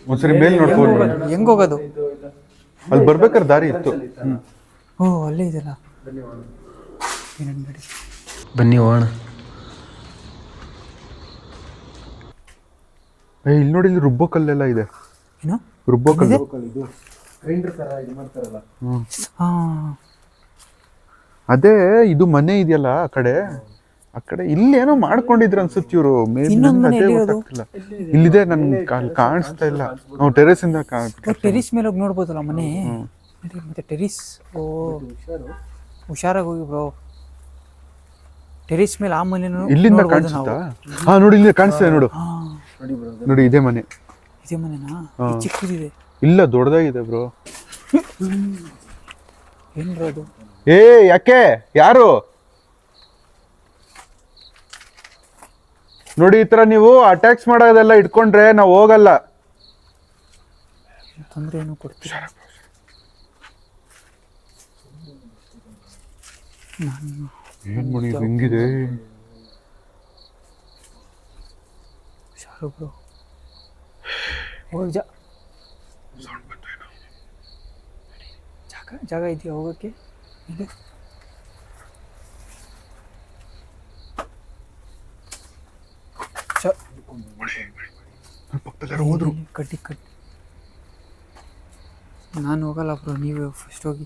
ಒಂದ್ಸರಿ ಮೇಲೆ ನೋಡ್ಕೊಂಡು ಬರೋಣ. ಹೆಂಗ್ ಹೋಗೋದು? ಅಲ್ಲಿ ಬರ್ಬೇಕಾದ್ರೆ ದಾರಿ ಇತ್ತು. ಓ ಅಲ್ಲೇ ಇದೆಲ್ಲ. ಏನೇನ್ ನಡಿ. ಬನ್ನಿ ಹೋಗೋಣ. ಇಲ್ಲಿ ನೋಡಿ, ಇಲ್ಲಿ ರುಬ್ಬೋ ಕಲ್ಲೆಲ್ಲ ಇದೆ. ಏನು ರುಬ್ಬೋ ಕಲ್ಲು. ಹಾ ಅದೇ ಇದು ಮನೆ ಇದೆಯಲ್ಲ ಆ ಕಡೆ ಇಲ್ಲಿ ಏನೋ ಮಾಡ್ಕೊಂಡಿದ್ರು ಅನ್ಸುತ್ತೆ ಇವರು. ಇನ್ನೊಂದ್ ಮನೆ ಎಲ್ಲಿರೋದು? ಇಲ್ಲಿದೆ, ನನ್ ಕಾಣಿಸ್ತಾ ಇಲ್ಲ. ನಾವು ಟೆರೇಸ್ ಇಂದ ಟೆರಿಸ್ ಮೇಲೆ ಹೋಗಿ ನೋಡ್ಬೋದಲ್ಲ ಮನೆ. ನಡಿ, ಮತ್ತೆ ಟೆರಿಸ್. ಓ ಹುಷಾರಾಗಿ ಹೋಗಿ ಬ್ರೋ. ಟೆರಿಸ್ ಮೇಲೆ ಆ ಮನೆ ಇಲ್ಲಿಂದ ಕಾಣಿಸುತ್ತಾ? ಹಾ ನೋಡಿ, ಇಲ್ಲಿ ಕಾಣಿಸ್ತಾ ನೋಡು. ನೋಡಿ ಇದೇ ಮನೆ. ಇದೇ ಮನೆನಾ? ಚಿಕ್ಕದಿದೆ. ಇಲ್ಲ, ದೊಡ್ಡದಾಗಿದೆ ಬ್ರೋ. ಏನ್ ಬ್ರೋ ಅದು? ಏ ಯಾಕೆ, ಯಾರು ನೋಡಿ ಈ ತರ ನೀವು ಅಟ್ಯಾಕ್ಸ್ ಮಾಡೋದೆಲ್ಲ ಇಟ್ಕೊಂಡ್ರೆ ನಾವು ಹೋಗಲ್ಲ. ತೊಂದ್ರೆ ಏನು ಕೊಡ್ತೀರ? ಏನ್ ಮಾಡಿ ಹೆಂಗಿದೆ? ಹುಷಾರು ಬ್ರೋ. ಹೋಗಿ ಜಾಗ ಇದೆಯಾ ಹೋಗಕ್ಕೆ? ಇದೆ. ಹೋದ್ರು. ಕಡ್ಡಿ ನಾನು ಹೋಗಲ್ಲ ಬ್ರೋ, ನೀವೇ ಫಸ್ಟ್ ಹೋಗಿ.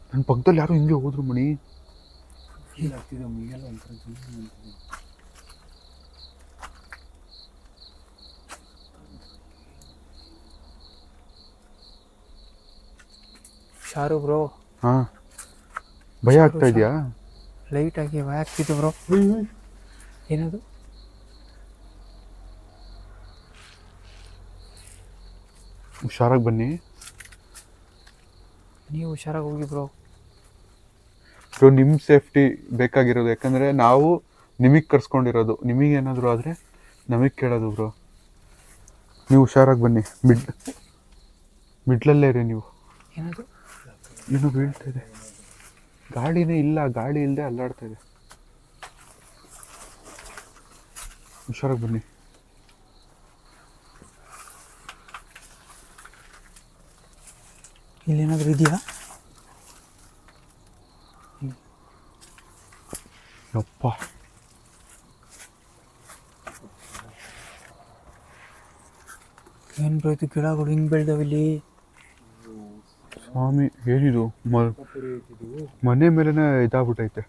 ನನ್ನ ಪಕ್ಕದಲ್ಲಿ ಯಾರು ಹಿಂಗೆ ಹೋದ್ರು ಮಣಿ. ಶಾರು ಬ್ರೋ. ಹಾ, ಭಯ ಆಗ್ತಾ ಇದೆಯಾ? ಲೈಟ್ ಆಗಿ ಭಯ ಆಗ್ತಿತ್ತು ಬ್ರೋ. ಏನದು? ಹುಷಾರಾಗಿ ಬನ್ನಿ. ನೀವು ಹುಷಾರಾಗಿ ಹೋಗಿ ಬ್ರೋ. ಬ್ರೋ ನಿಮ್ಮ ಸೇಫ್ಟಿ ಬೇಕಾಗಿರೋದು, ಯಾಕಂದರೆ ನಾವು ನಿಮಗೆ ಕರ್ಸ್ಕೊಂಡಿರೋದು. ನಿಮಗೇನಾದರೂ ಆದರೆ ನಮಗೆ ಕೇಳೋದು ಬ್ರೋ. ನೀವು ಹುಷಾರಾಗಿ ಬನ್ನಿ. ಮಿಡ್ಲಲ್ಲೇ ಇರಿ ನೀವು. ಏನದು? ಏನೋ ಬೀಳ್ತಾ ಇದೆ. ಗಾಳಿನೇ ಇಲ್ಲ, ಗಾಳಿ ಇಲ್ಲದೆ ಅಲ್ಲಾಡ್ತಾ ಇದೆ. ಹುಷಾರಾಗಿ ಬನ್ನಿ. ಇಲ್ಲೇನಾದರೂ ಇದೆಯಾ? ಯಪ್ಪ, ಏನು ಬ್ರೋ ಇದು? ಗಿಡಗಳು ಹಿಂಗೆ ಬೆಳೆದವು ಇಲ್ಲಿ. ಸ್ವಾಮಿ, ಏನಿದು? ಮನೆ ಮೇಲೆನೇ ಇದಾಗ್ಬಿಟ್ಟೈತೆ.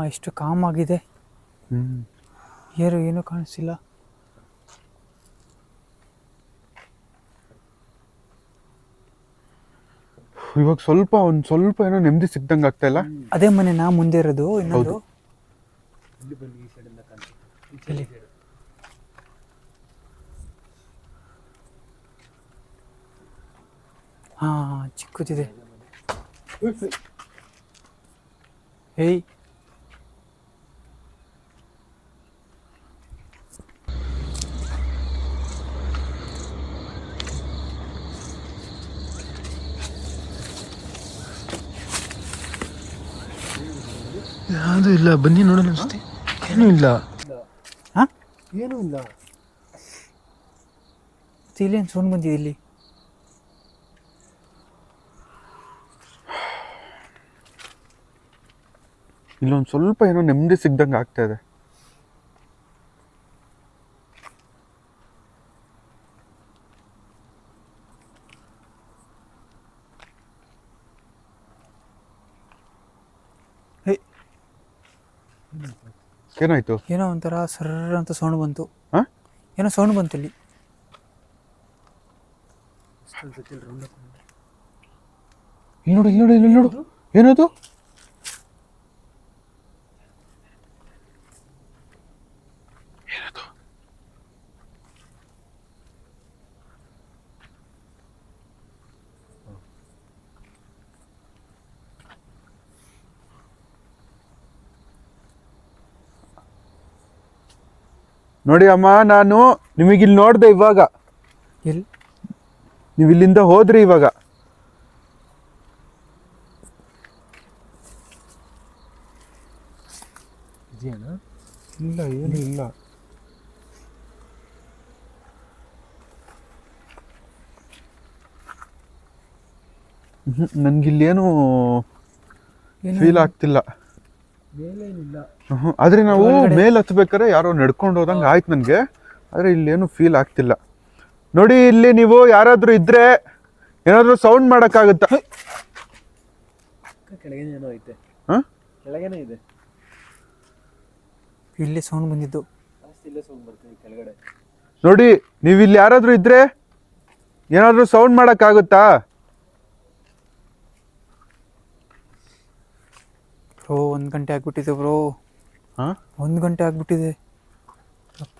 ಎಷ್ಟು ಕಾಮ್ ಆಗಿದೆ. ಏನು ಕಾಣಿಸ್ತಿಲ್ಲ. ಇವಾಗ ಒಂದ್ ಸ್ವಲ್ಪ ಏನೋ ನೆಮ್ಮದಿ ಸಿಕ್ದಂಗೆ ಆಗ್ತಾ ಇಲ್ಲ. ಅದೇ ಮನೆ ನಾ ಮುಂದೆ ಇರೋದು ಇನ್ನೊಂದು. ಹಾ, ಚಿಕ್ಕದಿದೆ. ಏಯ್, ಯಾವುದು ಇಲ್ಲ, ಬನ್ನಿ ನೋಡೋಣ ಅನ್ಸುತ್ತೆ. ಏನೂ ಇಲ್ಲ. ಹಾ, ಏನೂ ಇಲ್ಲ. ಇಲ್ಲೇನು ಸೌಂಡ್ ಬಂದಿದೆ ಇಲ್ಲಿ? ಇಲ್ಲೊಂದು ಸ್ವಲ್ಪ ಏನೋ ನೆಮ್ಮದಿ ಸಿಗ್ದಂಗೆ ಆಗ್ತಾ ಇದೆ. ಏನಾಯ್ತು? ಏನೋ ಒಂಥರ ಸರ್ರ ಅಂತ ಸೌಂಡ್ ಬಂತು. ಹಾ, ಏನೋ ಸೌಂಡ್ ಬಂತು ಇಲ್ಲಿ. ಇಲ್ಲಿ ನೋಡು, ಏನದು? ನೋಡಿ ಅಮ್ಮ, ನಾನು ನಿಮಗಿಲ್ಲಿ ನೋಡ್ದೆ ಇವಾಗ, ಎಲ್ಲಿ? ನೀವು ಇಲ್ಲಿಂದ ಹೋದ್ರಿ ಇವಾಗ. ಇಲ್ಲ, ಏನು ಇಲ್ಲ. ನನ್ಗಿಲ್ಲೇನು ಫೀಲ್ ಆಗ್ತಿಲ್ಲ. ಆದ್ರೆ ನಾವು ಮೇಲ್ ಹತ್ಬೇಕಾರೆ ಯಾರೋ ನಡ್ಕೊಂಡು ಹೋದಂಗೆ ಆಯ್ತು ನನಗೆ. ಆದ್ರೆ ಇಲ್ಲೇನು ಫೀಲ್ ಆಗ್ತಿಲ್ಲ. ನೋಡಿ, ಇಲ್ಲಿ ನೀವು ಯಾರಾದ್ರೂ ಇದ್ರೆ ಏನಾದ್ರೂ ಸೌಂಡ್ ಮಾಡಕ್ಕಾಗುತ್ತಾ? ಕೆಳಗೇನೋ ಐತೆ. ಕೆಳಗೇನೆ ಇದೆ. ಇಲ್ಲಿ ಸೌಂಡ್ ಬಂದಿದ್ದು. ಇಲ್ಲೇ ಸೌಂಡ್ ಬರ್ತದೆ ಕೆಳಗಡೆ. ನೋಡಿ, ನೀವು ಇಲ್ಲಿ ಯಾರಾದ್ರೂ ಇದ್ರೆ ಏನಾದ್ರೂ ಸೌಂಡ್ ಮಾಡಕ್ಕಾಗುತ್ತಾ? ಬ್ರೋ 1 ಗಂಟೆ ಆಗ್ಬಿಟ್ಟಿದೆ ಬ್ರೋ. ಹಾ, 1 ಗಂಟೆ ಆಗ್ಬಿಟ್ಟಿದೆ ಅಪ್ಪ.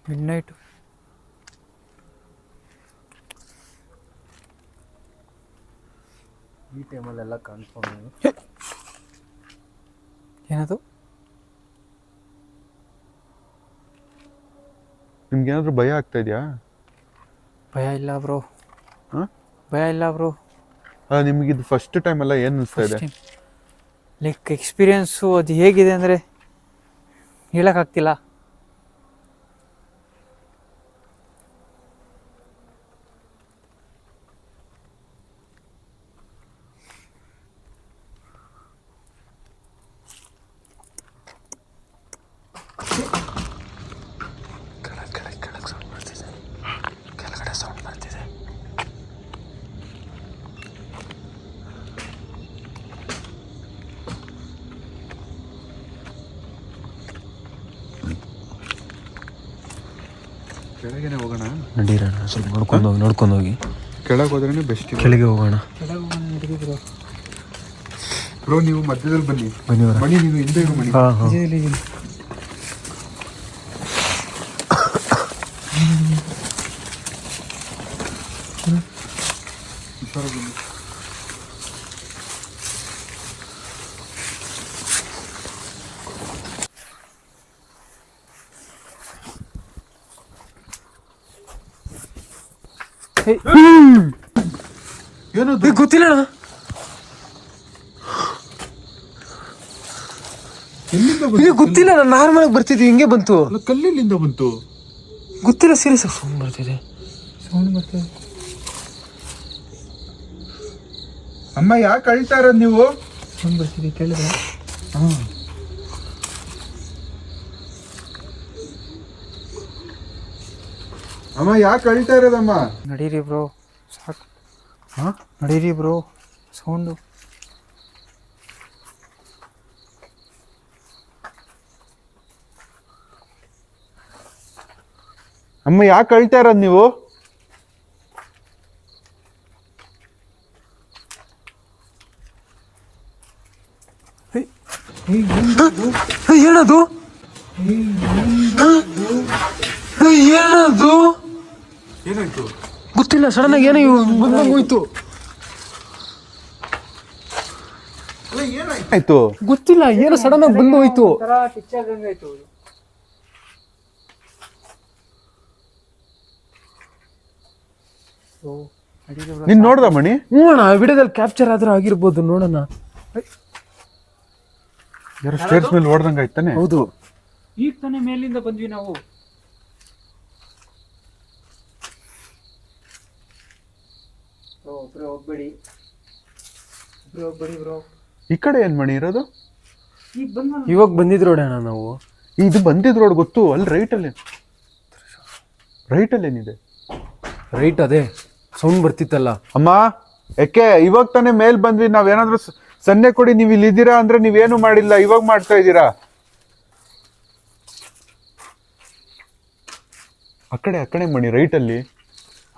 Mid night. ಈ ಟೈಮಲ್ಲೆಲ್ಲ ಕಾಣಿಸ್ಕೊಂಡು ಏನದು? ನಿಮ್ಗೆ ಏನಾದ್ರೂ ಭಯ ಆಗ್ತಾ ಇದೆಯಾ? ಭಯ ಇಲ್ಲ ಬ್ರೋ. ಹಾ, ಭಯ ಇಲ್ಲ ಬ್ರೋ. ನಿಮ್ಗೆ ಇದು ಫಸ್ಟ್ ಟೈಮ್ ಅಲ್ಲ, ಏನ್ ಅನಿಸ್ತಾ ಇದೆ? ಲೈಕ್ ಎಕ್ಸ್ಪೀರಿಯನ್ಸು ಅದು ಹೇಗಿದೆ ಅಂದರೆ ಹೇಳೋಕ್ಕಾಗ್ತಿಲ್ಲ. ಕೆಳಗಡೆ ಸೌಂಡ್ ಬರ್ತಿದೆ. ಕೆಳಗೇನೆ ಹೋಗೋಣ. ನಡೀರೋಣ, ಸ್ವಲ್ಪ ನೋಡ್ಕೊಂಡು ಹೋಗಿ. ಕೆಳಗೆ ಹೋದ್ರೇನೆ ಬೆಸ್ಟ್. ಕೆಳಗೆ ಹೋಗೋಣ. ಬ್ರೋ, ನೀವು ಮಧ್ಯದಲ್ಲಿ ಬನ್ನಿ. ಬನ್ನಿವರ. ಮಣಿ, ನೀವು ಹಿಂದೆ ಇರು ಮಣಿ. ಹಾಂ ಹಾಂ. ಏನದು? ಗೊತ್ತಿಲ್ಲ ಅಣ್ಣ. ಎಲ್ಲಿಂದ ಇದು ಗೊತ್ತಿಲ್ಲ, ನಾನು ನಾರ್ಮಲ್ ಆಗಿ ಬರ್ತಿದ್ವಿ, ಹಿಂಗೆ ಬಂತು. ಕಲ್ಲಿಂದ ಬಂತು? ಗೊತ್ತಿಲ್ಲ, ಸೀರಿಯಸ್ ಆಗಿ ಸೌಂಡ್ ಬರ್ತಿದೆ. ಅಮ್ಮ, ಯಾಕೆ ಅಳ್ತಾ ಇರೋದು ನೀವು? ಸೌಂಡ್ ಬರ್ತಿದೆ, ಕೇಳಿದ್ರೆ? ಅಮ್ಮ, ಯಾಕೆ ಅಳ್ತಾ ಇರೋದಮ್ಮ? ನಡೀರಿ ಬ್ರೋ, ಸಾಕು. ಹಾ, ನಡೀರಿ ಬ್ರೋ, ಸೌಂಡು. ಅಮ್ಮ, ಯಾಕೆ ಅಳ್ತಾ ಇರೋದು ನೀವು? ಏನದು? ಏನದು? ಏನಾಯ್ತು? ಗೊತ್ತಿಲ್ಲ, ಸಡನ್ ಆಗಿ ಏನೋ ಬಂದಂಗೆ ಹೋಯ್ತು. ಆಯ್ತು, ಗೊತ್ತಿಲ್ಲ, ಏನೋ ಸಡನ್ ಆಗಿ ಬಂದು ಹೋಯ್ತು. ನೀನ್ ನೋಡ್ದ ಮಣಿ? ಹ್ಞೂ ಅಣ್ಣ, ವಿಡಿಯೋದಲ್ಲಿ ಕ್ಯಾಪ್ಚರ್ ಆದ್ರೂ ಆಗಿರ್ಬೋದು, ನೋಡೋಣ. ಯಾರೋ ಸ್ಟೇರ್ಸ್ ಮೇಲೆ ಓಡ್ದಂಗ ಆಯ್ತಾನೆ. ಹೌದು, ಈಗ ತಾನೇ ಮೇಲಿಂದ ಬಂದ್ವಿ ನಾವು. ಒಬ್ರೆ ಹೋಗ್ಬೇಡಿ ಬ್ರೋ. ಈ ಕಡೆ ಏನ್ ಮಣಿ ಇರೋದು? ಈಗ ಬಂದ ಇವಾಗ ಬಂದಿದ್ರು ಅಣ್ಣ ನಾವು. ಇದು ಬಂದಿದ್ ರೋಡ್ ಗೊತ್ತು. ಅಲ್ಲಿ ರೈಟ್ ಅಲ್ಲಿ ಏನಿದೆ? ರೈಟ್, ಅದೇ ಸೌಂಡ್ ಬರ್ತಿತ್ತಲ್ಲ. ಅಮ್ಮ, ಯಾಕೆ ಇವಾಗ ತಾನೇ ಮೇಲ್ ಬಂದ್ವಿ. ನಾವೇನಾದ್ರೂ ಸನ್ನೆ ಕೊಡಿ, ನೀವು ಇಲ್ಲಿ ಇದ್ದೀರಾ ಅಂದ್ರೆ ನೀವೇನು ಮಾಡಿಲ್ಲ, ಇವಾಗ ಮಾಡ್ತಾ ಇದ್ದೀರಾ. ಆ ಕಡೆ ಮಣಿ, ರೈಟ್ ಅಲ್ಲಿ.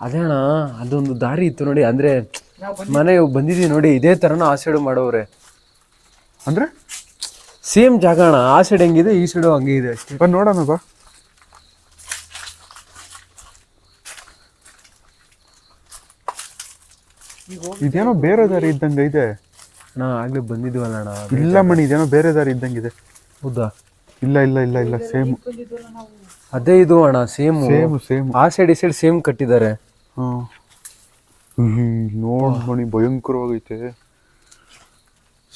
ಅದೇ ಅಣ್ಣ, ಅದೊಂದು ದಾರಿ ಇತ್ತು ನೋಡಿ, ಅಂದ್ರೆ ಮನೆ ಬಂದಿದೀವಿ ನೋಡಿ, ಇದೇ ತರನ ಆ ಸೈಡು ಮಾಡೋವ್ರೆ. ಅಂದ್ರೆ ಸೇಮ್ ಜಾಗ ಅಣ್ಣ, ಆ ಸೈಡ್ ಹೆಂಗಿದೆ ಈ ಸೈಡು ಹಂಗೆ ಇದೆ ಅಷ್ಟೇ. ಬಾ ನೋಡೋಣ ಬಾ. ಇದೇನೋ ಬೇರೆ ದಾರಿ ಇದ್ದಂಗ ಇದೆ. ಅಣ್ಣ ಆಗ್ಲೇ ಬಂದಿದ್ವಲ್ಲ ಅಣ್ಣ. ಇಲ್ಲ ಮಣಿ, ಇದೇನೋ ಬೇರೆ ದಾರಿ ಇದ್ದಂಗಿದೆ. ಹೌದಾ? ಇಲ್ಲ ಇಲ್ಲ ಇಲ್ಲ ಇಲ್ಲ ಸೇಮ್ ಅದೇ ಇದು ಅಣ್ಣ ಸೇಮ್ ಸೇಮ್ ಸೇಮ್. ಆ ಸೈಡ್ ಈ ಸೈಡ್ ಸೇಮ್ ಕಟ್ಟಿದ್ದಾರೆ. ನೋಡ್ ಮಣಿ ಭಯಂಕರವಾಗೈತೆ.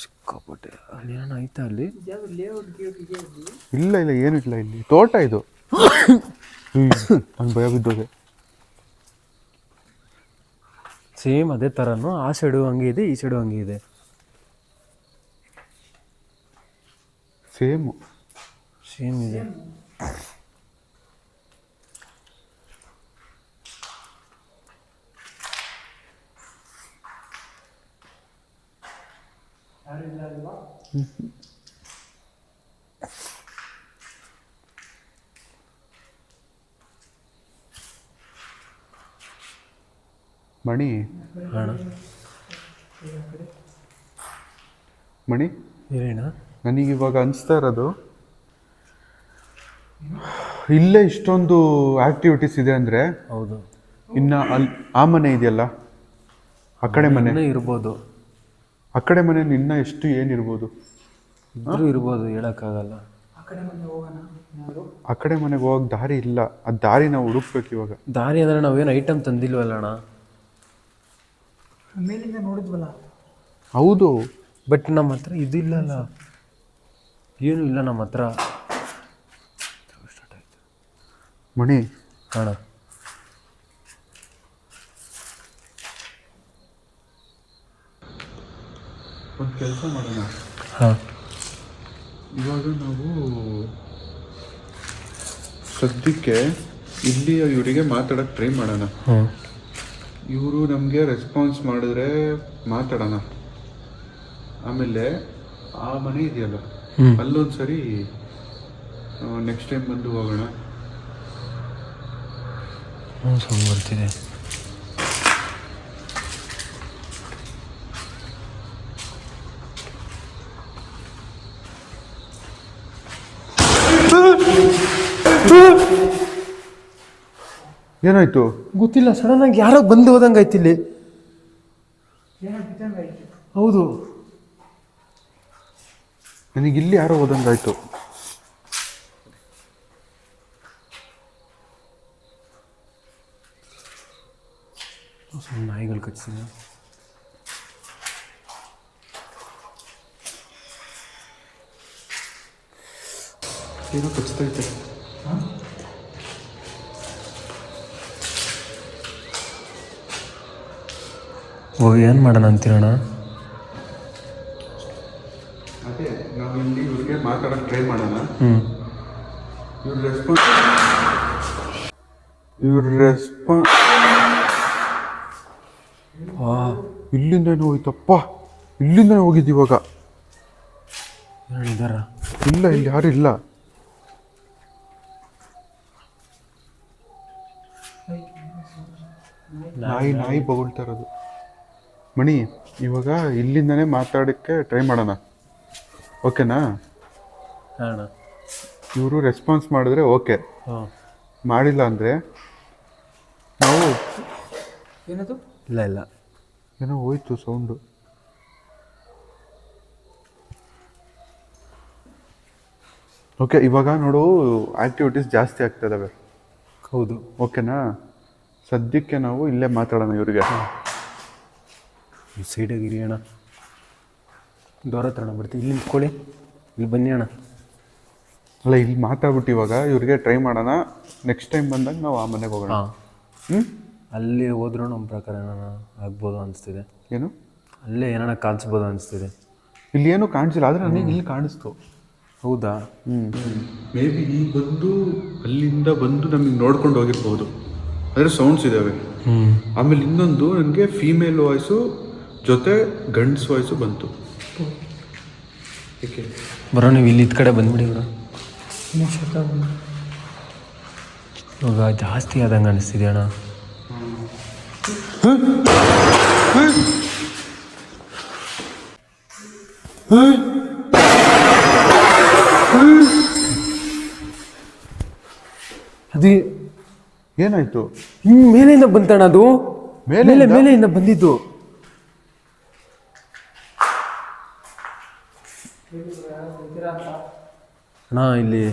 ಸಿಕ್ಕಾಪಟ್ಟೆ ಅಲ್ಲಿ ಏನ ಆಯ್ತಾ ಅಲ್ಲಿ? ಇಲ್ಲ ಇಲ್ಲ ಏನು ಇಲ್ಲ, ಇಲ್ಲಿ ತೋಟ ಇದು. ನಂಗೆ ಭಯ ಬಿದ್ದೋದೆ. ಸೇಮ್ ಅದೇ ಥರನೂ ಆ ಸೈಡು ಹಂಗೆ ಇದೆ, ಈ ಸೈಡು ಹಂಗೆ ಇದೆ. ಸೇಮು ಸೇಮ್ ಇದೆ. ಮಣಿ ಅಣ್ಣ ಮಣಿ ಏನೇಣ? ನನಗಿವಾಗ ಅನಿಸ್ತಾ ಇರೋದು, ಇಲ್ಲೇ ಇಷ್ಟೊಂದು ಆಕ್ಟಿವಿಟೀಸ್ ಇದೆ ಅಂದರೆ ಹೌದು. ಇನ್ನು ಅಲ್ಲಿ ಆ ಮನೆ ಇದೆಯಲ್ಲ, ಆ ಕಡೆ ಮನೆ ಇರ್ಬೋದು, ಆ ಕಡೆ ಮನೆ ಇನ್ನ ಎಷ್ಟು ಏನಿರ್ಬೋದು, ಇದ್ರೂ ಇರ್ಬೋದು, ಹೇಳೋಕ್ಕಾಗಲ್ಲ. ಆ ಕಡೆ ಮನೆಗೆ ಹೋಗಕ್ಕೆ ದಾರಿ ಇಲ್ಲ. ಆ ದಾರಿ ನಾವು ಹುಡುಕ್ಬೇಕು ಇವಾಗ. ದಾರಿ ಅಂದರೆ ನಾವೇನು ಐಟಮ್ ತಂದಿಲ್ವಲ್ಲ ಅಣ್ಣ? ಮೇಲಿಂದ ನೋಡಿದ್ವಲ್ಲ. ಹೌದು, ಬಟ್ ನಮ್ಮ ಹತ್ರ ಇದಿಲ್ಲಲ್ಲ, ಏನು ಇಲ್ಲ ನಮ್ಮ ಹತ್ರ. ಮಣಿ ಅಣ್ಣ ಒಂದು ಕೆಲಸ ಮಾಡೋಣ. ಹಾಂ, ಇವಾಗ ನಾವು ಸದ್ಯಕ್ಕೆ ಇಲ್ಲಿ ಇವರಿಗೆ ಮಾತಾಡೋಕ್ಕೆ ಟ್ರೈ ಮಾಡೋಣ. ಹ್ಞೂ, ಇವರು ನಮಗೆ ರೆಸ್ಪಾನ್ಸ್ ಮಾಡಿದ್ರೆ ಮಾತಾಡೋಣ. ಆಮೇಲೆ ಆ ಮನೆ ಇದೆಯಲ್ಲ, ಅಲ್ಲೊಂದು ಸರಿ ನೆಕ್ಸ್ಟ್ ಟೈಮ್ ಬಂದು ಹೋಗೋಣ. ಸೌಂಡ್ ಬರ್ತಿದೆ. ಏನಾಯ್ತು ಗೊತ್ತಿಲ್ಲ, ಸಡನ್ ಆಗಿ ಯಾರೋ ಬಂದು ಹೋದಂಗೆ ಆಯ್ತು ಇಲ್ಲಿ. ಹೌದು, ನನಗಿಲ್ಲಿ ಯಾರೋ ಹೋದಂಗಾಯ್ತು. ನಾಯಿಗಳು ಕಚ್ಚಿದೆ. ಏನೋ ಕಚ್ತೈತೆ. ಓ, ಏನು ಮಾಡೋಣ ಅಂತೀರಣ್ಣ? ಅದೇ ನಾವು ಇಲ್ಲಿ ಇವ್ರಿಗೆ ಮಾತಾಡೋಕ್ಕೆ ಟ್ರೈ ಮಾಡೋಣ. ಇವ್ರ ರೆಸ್ಪಾನ್ಸ್ ಇಲ್ಲಿಂದನೇ ಹೋಯ್ತಪ್ಪ, ಇಲ್ಲಿಂದನೇ ಹೋಗಿದ್ದು ಇವಾಗ. ಇದಾರ? ಇಲ್ಲ, ಇಲ್ಲಿ ಯಾರು ಇಲ್ಲ. ನಾಯಿ ಬೊಗಳ್ತಾ ಇರೋದು. ಮಣಿ, ಇವಾಗ ಇಲ್ಲಿಂದನೇ ಮಾತಾಡೋಕ್ಕೆ ಟ್ರೈ ಮಾಡೋಣ, ಓಕೆನಾ? ಅಣ್ಣ ಇವರು ರೆಸ್ಪಾನ್ಸ್ ಮಾಡಿದ್ರೆ ಓಕೆ, ಹಾಂ, ಮಾಡಿಲ್ಲ ಅಂದರೆ ನಾವು ಏನದು? ಇಲ್ಲ ಇಲ್ಲ, ಏನೋ ಹೋಯ್ತು ಸೌಂಡು. ಓಕೆ, ಇವಾಗ ನೋಡು ಆ್ಯಕ್ಟಿವಿಟೀಸ್ ಜಾಸ್ತಿ ಆಗ್ತಿದ್ದಾವೆ. ಹೌದು, ಓಕೆನಾ? ಸದ್ಯಕ್ಕೆ ನಾವು ಇಲ್ಲೇ ಮಾತಾಡೋಣ ಇವ್ರಿಗೆ. ಈ ಸೈಡಾಗಿ ಇರಿ ಅಣ್ಣ, ದೂರ ಹತ್ರ ಅಣ್ಣ ಬರ್ತೀವಿ. ಇಲ್ಲಿ ನಿಂತ್ಕೊಳ್ಳಿ, ಇಲ್ಲಿ ಬನ್ನಿ ಅಣ್ಣ. ಅಲ್ಲ, ಇಲ್ಲಿ ಮಾತಾಡ್ಬಿಟ್ಟು ಇವಾಗ ಇವ್ರಿಗೆ ಟ್ರೈ ಮಾಡೋಣ. ನೆಕ್ಸ್ಟ್ ಟೈಮ್ ಬಂದಾಗ ನಾವು ಆ ಮನೆಗೆ ಹೋಗೋಣ. ಹಾಂ, ಅಲ್ಲಿ ಹೋದ್ರೂ ನಮ್ಮ ಪ್ರಕಾರ ಏನಾನ ಆಗ್ಬೋದು ಅನಿಸ್ತಿದೆ. ಏನು ಅಲ್ಲೇ ಏನಾನ ಕಾಣಿಸ್ಬೋದು ಅನಿಸ್ತಿದೆ. ಇಲ್ಲಿ ಏನೂ ಕಾಣಿಸಿಲ್ಲ, ಆದರೆ ನನಗೆ ಇಲ್ಲಿ ಕಾಣಿಸ್ತು. ಹೌದಾ? ಮೇ ಬಿ ಇಲ್ಲಿ ಬಂದು ಅಲ್ಲಿಂದ ಬಂದು ನಮಗೆ ನೋಡ್ಕೊಂಡು ಹೋಗಿರ್ಬೋದು. ಅಂದರೆ ಸೌಂಡ್ಸ್ ಇದ್ದಾವೆ. ಆಮೇಲೆ ಇನ್ನೊಂದು ನನಗೆ ಫೀಮೇಲ್ ವಾಯ್ಸು ಜೊತೆ ಗಂಡ್ಸ್ ವಾಯ್ಸು ಬಂತು. ಏಕೆ ಬರೋ, ನೀವು ಇಲ್ಲಿ ಕಡೆ ಬಂದ್ಬಿಡಿ ಬರೋ. ಇವಾಗ ಜಾಸ್ತಿ ಆದಂಗೆ ಅನಿಸ್ತಿದೆ ಅಣ್ಣ. ಅದು ಏನಾಯ್ತು? ಮೇಲೆಯಿಂದ ಬಂತಣ್ಣ, ಅದು ಮೇಲೆಯಿಂದ? ಮೇಲೆಯಿಂದ ಬಂದಿದ್ದು. ಅಣ್ಣ ಇಲ್ಲಿ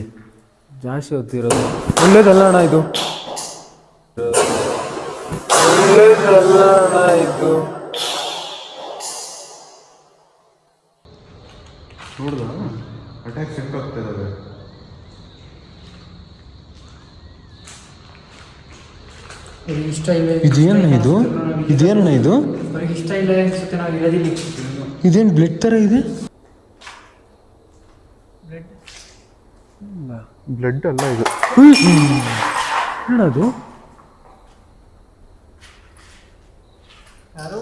ಜಾಸ್ತಿ ಹೊತ್ತಿರೋದು ಒಳ್ಳೇದಲ್ಲ ಅಣ್ಣ ಇದು. ಒಳ್ಳೇದಲ್ಲ ಅಣ್ಣ ಇದು. ನೋಡ್ದ ಅಟ್ಯಾಕ್ ಸೆಟ್ ಆಗ್ತಾ ಇದ್ದಾವೆ. ಇಷ್ಟ ಇಲ್ಲ. ಇದೇನಣ್ಣ ಇದು? ಇದೇನಣ್ಣ ಇದು? ಅವ್ರಿಗೆ ಇಷ್ಟ ಇಲ್ಲ ಅನ್ಸುತ್ತೆ, ನಾವು ಇರೋದಿಲ್ಲ. ಇದೇನು ಬ್ಲಡ್ ಥರ ಇದೆ? ಬ್ಲಡ್ ಅಲ್ಲ ಇದು. ಅಣ್ಣ ಅದು ಯಾರು